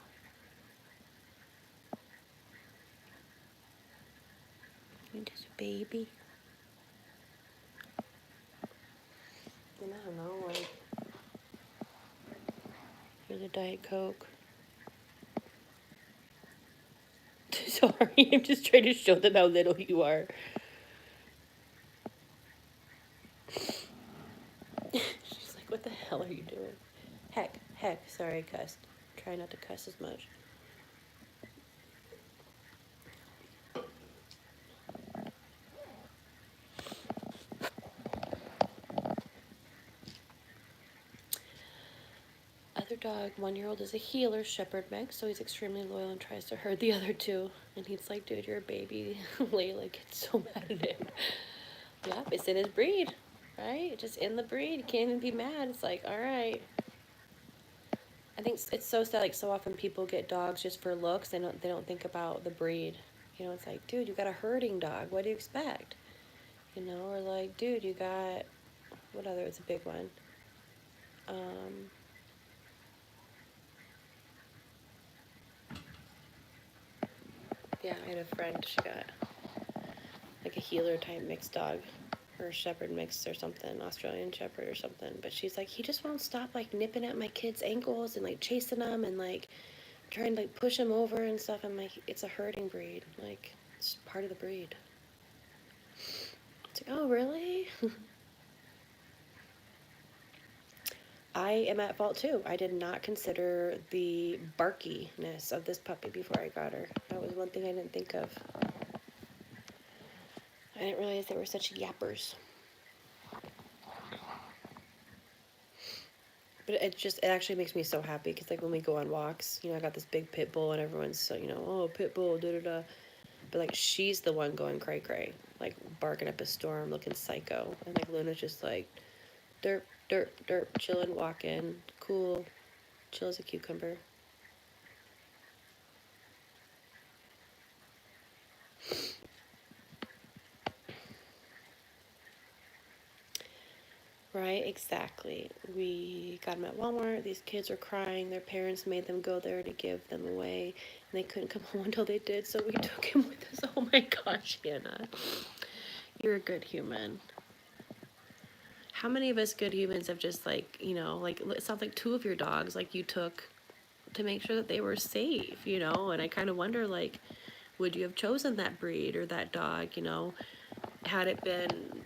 You're just a baby. And I don't know, like, here's a Diet Coke. Sorry, I'm just trying to show them how little you are. She's like, what the hell are you doing? Heck, sorry, I cussed. Try not to cuss as much. Other dog, 1-year-old, is a healer shepherd mix, so he's extremely loyal and tries to herd the other two. And he's like, dude, you're a baby. Layla gets so mad at him. Yep, it's in his breed, right? Just in the breed. You can't even be mad. It's like, all right. I think it's so sad. Like, so often people get dogs just for looks. They don't think about the breed. You know, it's like, dude, you got a herding dog. What do you expect? You know, or like, dude, you got, what other? It's a big one. Yeah, I had a friend. She got like a healer type mixed dog, or a shepherd mix or something, Australian shepherd or something. But she's like, he just won't stop like nipping at my kids' ankles and like chasing them and like trying to like push them over and stuff. I'm like, it's a herding breed. Like, it's part of the breed. It's like, oh, really? I am at fault too. I did not consider the barkiness of this puppy before I got her. That was one thing I didn't think of. I didn't realize they were such yappers. But it actually makes me so happy because like when we go on walks, you know, I got this big pit bull and everyone's so, you know, oh, pit bull, da da da. But like she's the one going cray cray, like barking up a storm, looking psycho, and like Luna's just like derp, derp, derp, chilling, walking, cool, chill as a cucumber. Right, exactly. We got them at Walmart. These kids were crying. Their parents made them go there to give them away, and they couldn't come home until they did, so we took him with us. Oh my gosh, Hannah. You're a good human. How many of us good humans have just like, you know, like it sounds like two of your dogs, like you took to make sure that they were safe, you know? And I kind of wonder, like, would you have chosen that breed or that dog, you know, had it been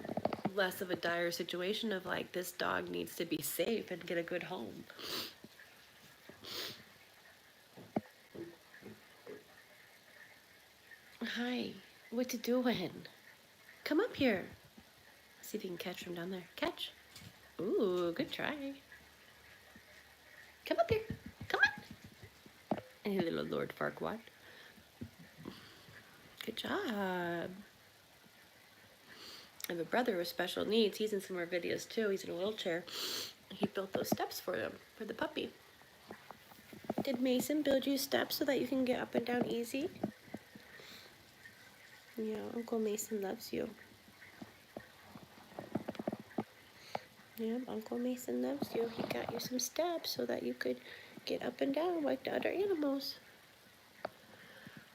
less of a dire situation of like this dog needs to be safe and get a good home. Hi, what you doing? Come up here. See if you can catch from down there. Catch. Ooh, good try. Come up here. Come on. Hey, little Lord Farquaad. Good job. I have a brother with special needs. He's in some of our videos too. He's in a wheelchair. He built those steps for them, for the puppy. Did Mason build you steps so that you can get up and down easy? Yeah, Uncle Mason loves you. Yeah, Uncle Mason loves you. He got you some steps so that you could get up and down like the other animals.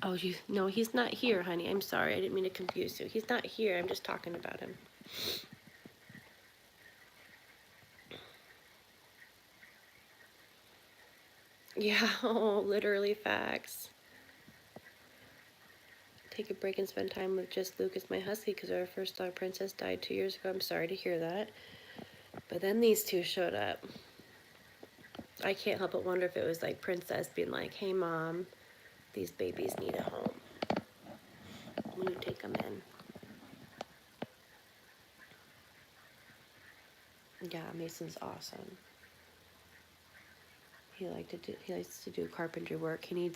Oh, no, he's not here, honey. I'm sorry. I didn't mean to confuse you. He's not here. I'm just talking about him. Yeah, oh, literally facts. Take a break and spend time with just Lucas, my husky, because our first dog, Princess, died 2 years ago. I'm sorry to hear that. But then these two showed up. I can't help but wonder if it was like Princess being like, hey, Mom, these babies need a home. Will you take them in? Yeah, Mason's awesome. He likes to do carpentry work. He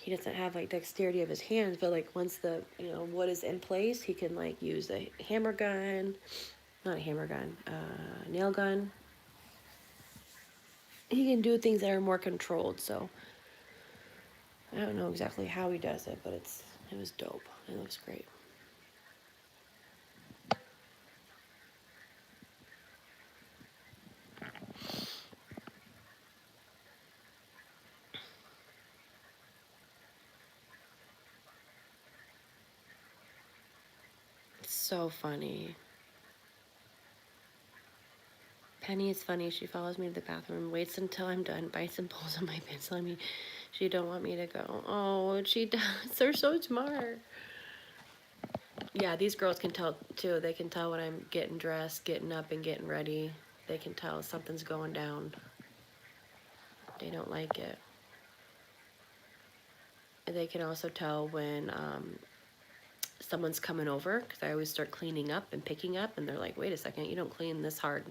doesn't have like dexterity of his hands, but like once the, you know, wood is in place, he can like use a hammer gun, not a hammer gun, nail gun. He can do things that are more controlled, so I don't know exactly how he does it, but it was dope. It looks great. It's so funny. Penny is funny. She follows me to the bathroom, waits until I'm done, bites and pulls on my pants, telling me she don't want me to go. Oh, she does. They're so smart. Yeah, these girls can tell too. They can tell when I'm getting dressed, getting up, and getting ready. They can tell something's going down. They don't like it. And they can also tell when someone's coming over, because I always start cleaning up and picking up, and they're like, wait a second, you don't clean this hard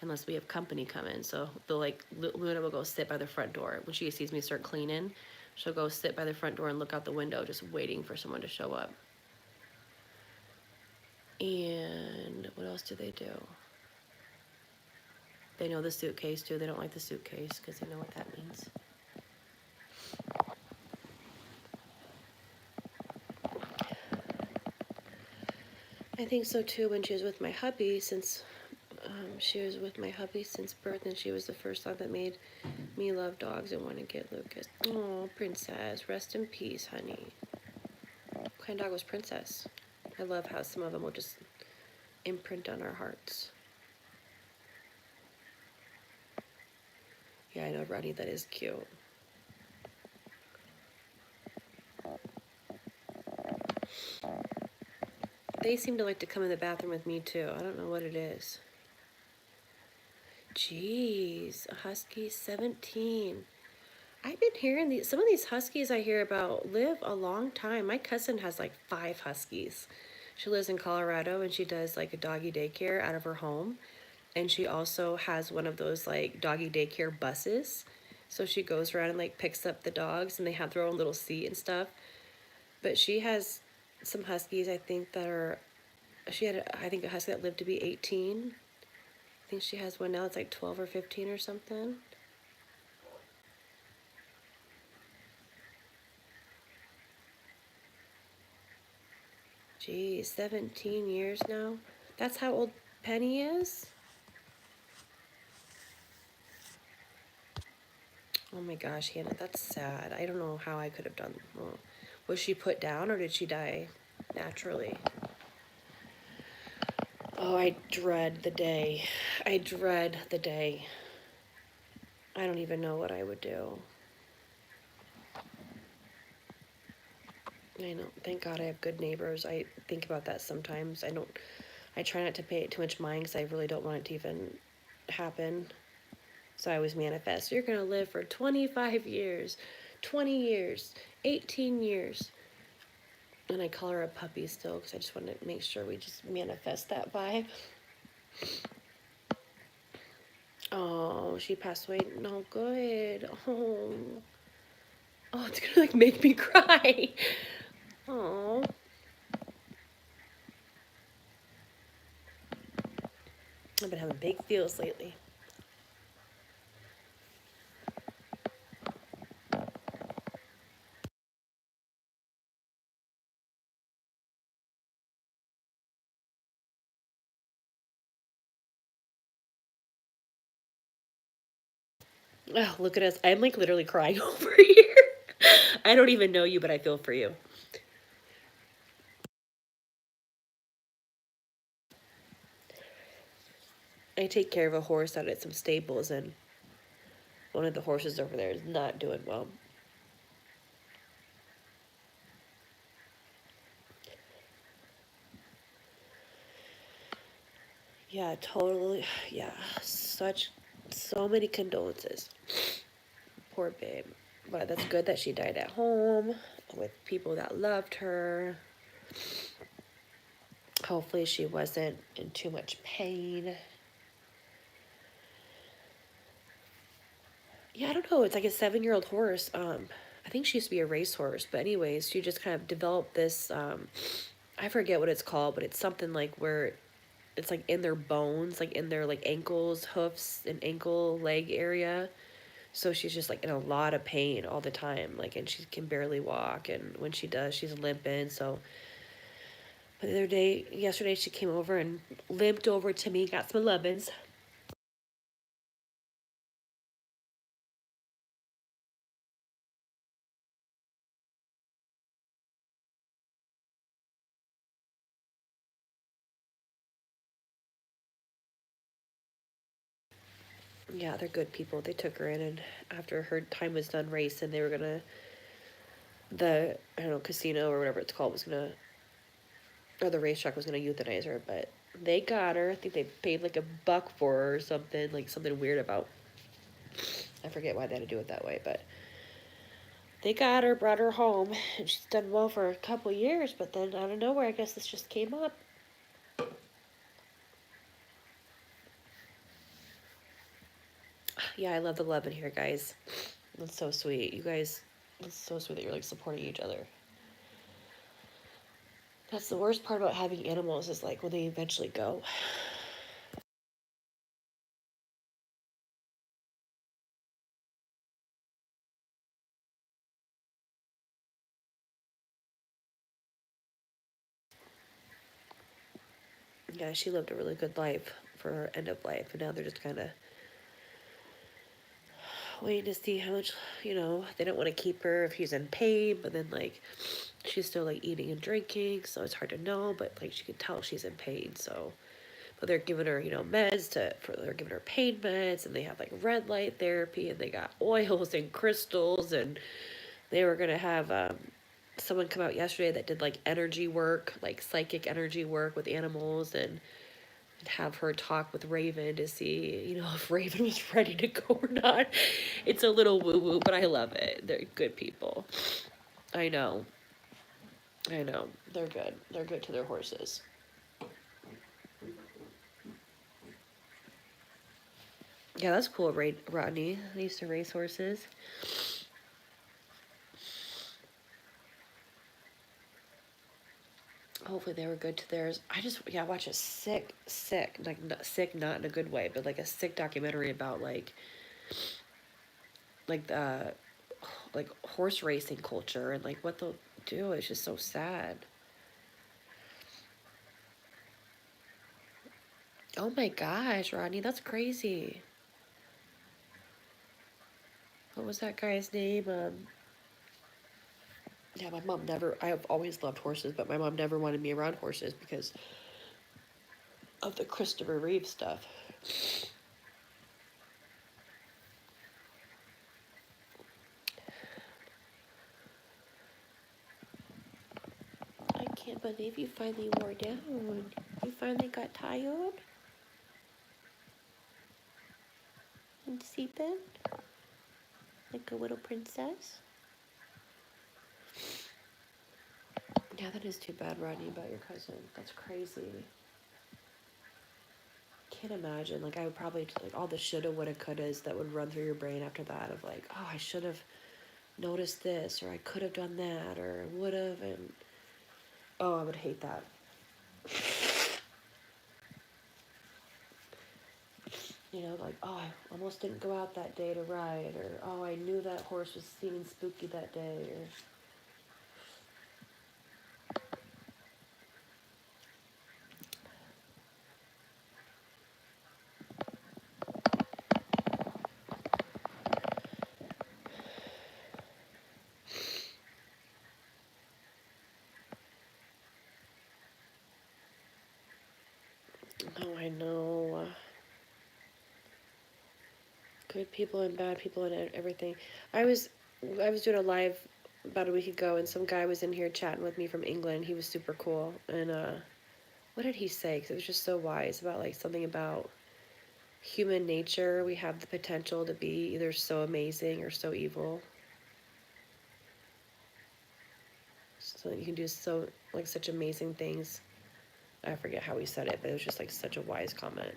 unless we have company come in. So they'll like, Luna will go sit by the front door. When she sees me start cleaning, she'll go sit by the front door and look out the window, just waiting for someone to show up. And what else do they do? They know the suitcase too. They don't like the suitcase because they know what that means. I think so too. When she was with my hubby, since she was with my hubby since birth, and she was the first dog that made me love dogs and want to get Lucas. Oh, Princess, rest in peace, honey. What kind of dog was Princess? I love how some of them will just imprint on our hearts. Yeah, I know, Ronnie, that is cute. They seem to like to come in the bathroom with me too. I don't know what it is. Jeez, a husky 17. I've been hearing some of these huskies I hear about live a long time. My cousin has like 5 huskies. She lives in Colorado and she does like a doggy daycare out of her home. And she also has one of those like doggy daycare buses. So she goes around and like picks up the dogs and they have their own little seat and stuff. But she has some huskies, I think, that are, she had, I think, a husky that lived to be 18. I think she has one now that's like 12 or 15 or something. Geez, 17 years now? That's how old Penny is? Oh my gosh, Hannah, that's sad. I don't know how I could have done. Well, was she put down or did she die naturally? Oh, I dread the day. I dread the day. I don't even know what I would do. I know. Thank God I have good neighbors. I think about that sometimes. I try not to pay it too much mind because I really don't want it to even happen. So I always manifest, you're going to live for 25 years, 20 years, 18 years. And I call her a puppy still because I just want to make sure we just manifest that vibe. Oh, she passed away. No good. Oh, it's gonna like make me cry. Oh. I've been having big feels lately. Oh, look at us. I'm like literally crying over here. I don't even know you, but I feel for you. I take care of a horse out at some stables, and one of the horses over there is not doing well. Yeah, totally. Yeah, so many condolences. Poor babe. But that's good that she died at home with people that loved her. Hopefully she wasn't in too much pain. Yeah, I don't know. It's like a 7-year-old horse. I think she used to be a racehorse, but anyways, she just kind of developed this. I forget what it's called, but it's something like where it's like in their bones, like in their like ankles, hoofs, and ankle leg area. So she's just like in a lot of pain all the time, like, and she can barely walk, and when she does, she's limping. So, but yesterday, she came over and limped over to me, got some lemons. Yeah, they're good people. They took her in, and after her time was done racing, they were gonna, I don't know, casino or whatever it's called was gonna, or the racetrack was gonna euthanize her, but they got her. I think they paid like $1 for her or something, like something weird about, I forget why they had to do it that way, but they got her, brought her home, and she's done well for a couple years, but then out of nowhere, I guess this just came up. Yeah, I love the love in here, guys. That's so sweet. You guys, it's so sweet that you're like supporting each other. That's the worst part about having animals is like when they eventually go. Yeah, she lived a really good life for her end of life, and now they're just kind of waiting to see how much, they don't want to keep her if she's in pain, but then like she's still like eating and drinking, so it's hard to know, but like she can tell she's in pain, so. But they're giving her, meds they're giving her pain meds, and they have like red light therapy, and they got oils and crystals, and they were gonna have someone come out yesterday that did like energy work, like psychic energy work with animals, and have her talk with Raven to see, if Raven was ready to go or not. It's a little woo woo, but I love it. They're good people. I know. I know. They're good. They're good to their horses. Yeah, that's cool, Rodney. I used to race horses. hopefully they were good to theirs. I just, yeah, watch a sick, like, sick, not in a good way, but like a sick documentary about like, like horse racing culture and like what they'll do. It's just so sad. Oh my gosh, Rodney, that's crazy. What was that guy's name? Yeah, my mom never, I have always loved horses, but my mom never wanted me around horses because of the Christopher Reeve stuff. I can't believe you finally wore down. You finally got tired and sleeping like a little princess. Yeah, that is too bad, Rodney, about your cousin. That's crazy. Can't imagine. Like, I would probably, like, all the shoulda, woulda, couldas that would run through your brain after that of, like, oh, I should have noticed this, or I could have done that, or would have, and, oh, I would hate that. You know, like, oh, I almost didn't go out that day to ride, or, oh, I knew that horse was seeming spooky that day, or... Oh, I know. Good people and bad people and everything. I was doing a live about a week ago, and some guy was in here chatting with me from England. He was super cool, and what did he say? Because it was just so wise about like something about human nature. We have the potential to be either so amazing or so evil. So you can do so like such amazing things. I forget how he said it, but it was just like such a wise comment.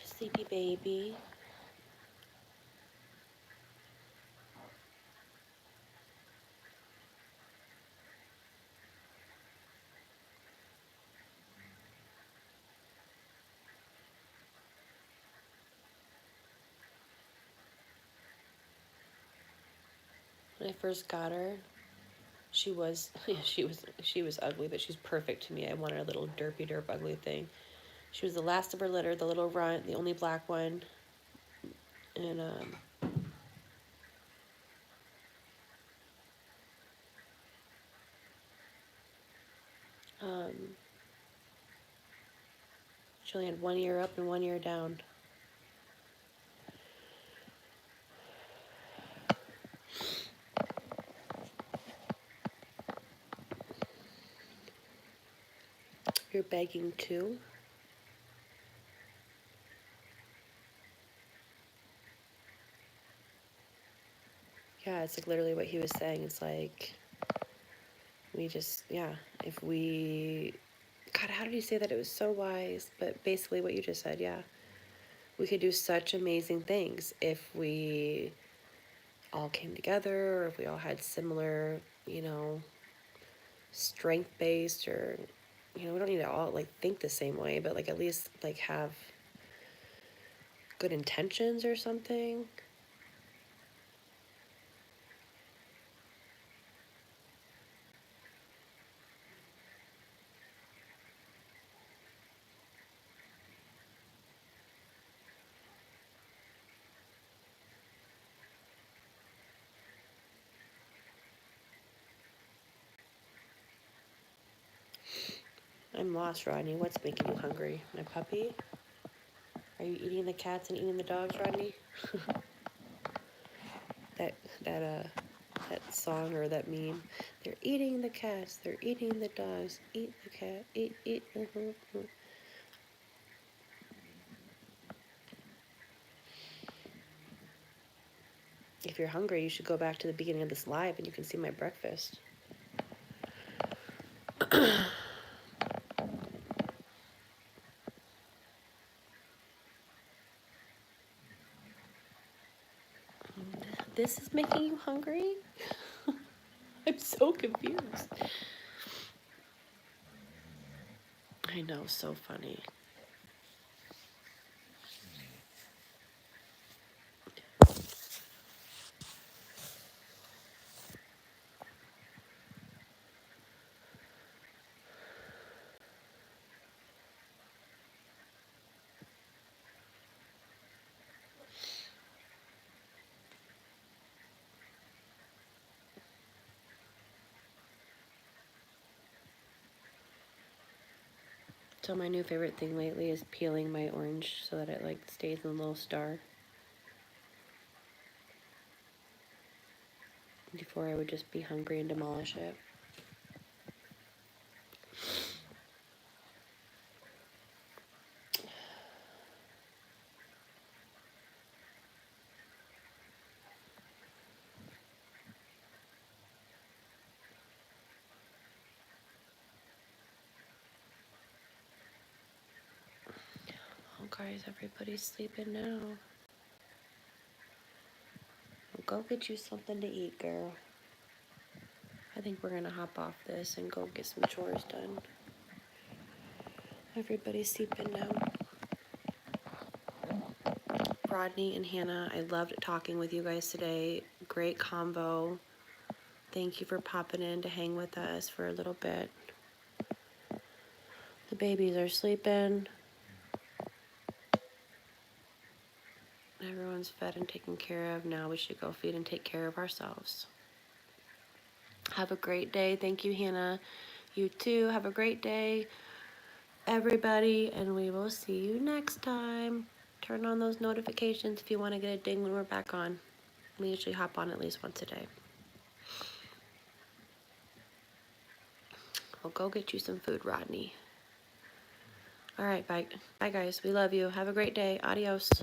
Sleepy baby. When I first got her, she was she was ugly, but she's perfect to me. I wanted a little derpy derp ugly thing. She was the last of her litter, the little runt, the only black one, and um, she only had 1 ear up and 1 ear down. You're begging too? Yeah, it's like literally what he was saying. It's like, we just, yeah, if we, God, how did he say that? It was so wise, but basically what you just said, yeah. We could do such amazing things if we all came together, or if we all had similar, you know, strength-based, or, you know, we don't need to all, like, think the same way, but, like, at least, like, have good intentions or something. I'm lost, Rodney. What's making you hungry? My puppy? Are you eating the cats and eating the dogs, Rodney? that that that song or that meme. They're eating the cats. They're eating the dogs. Eat the cat. Eat eat. If you're hungry, you should go back to the beginning of this live and you can see my breakfast. This is making you hungry? I'm so confused. I know, so funny. So my new favorite thing lately is peeling my orange so that it like stays in a little star. Before I would just be hungry and demolish it. Oh guys, everybody's sleeping now. Well, go get you something to eat, girl. I think we're gonna hop off this and go get some chores done. Everybody's sleeping now. Rodney and Hannah, I loved talking with you guys today. Great convo. Thank you for popping in to hang with us for a little bit. The babies are sleeping. Everyone's fed and taken care of. Now we should go feed and take care of ourselves. Have a great day. Thank you, Hannah. You too. Have a great day, everybody, and we will see you next time. Turn on those notifications if you want to get a ding when we're back on. We usually hop on at least once a day. I'll go get you some food, Rodney. All right, bye. Bye, guys. We love you. Have a great day. Adios.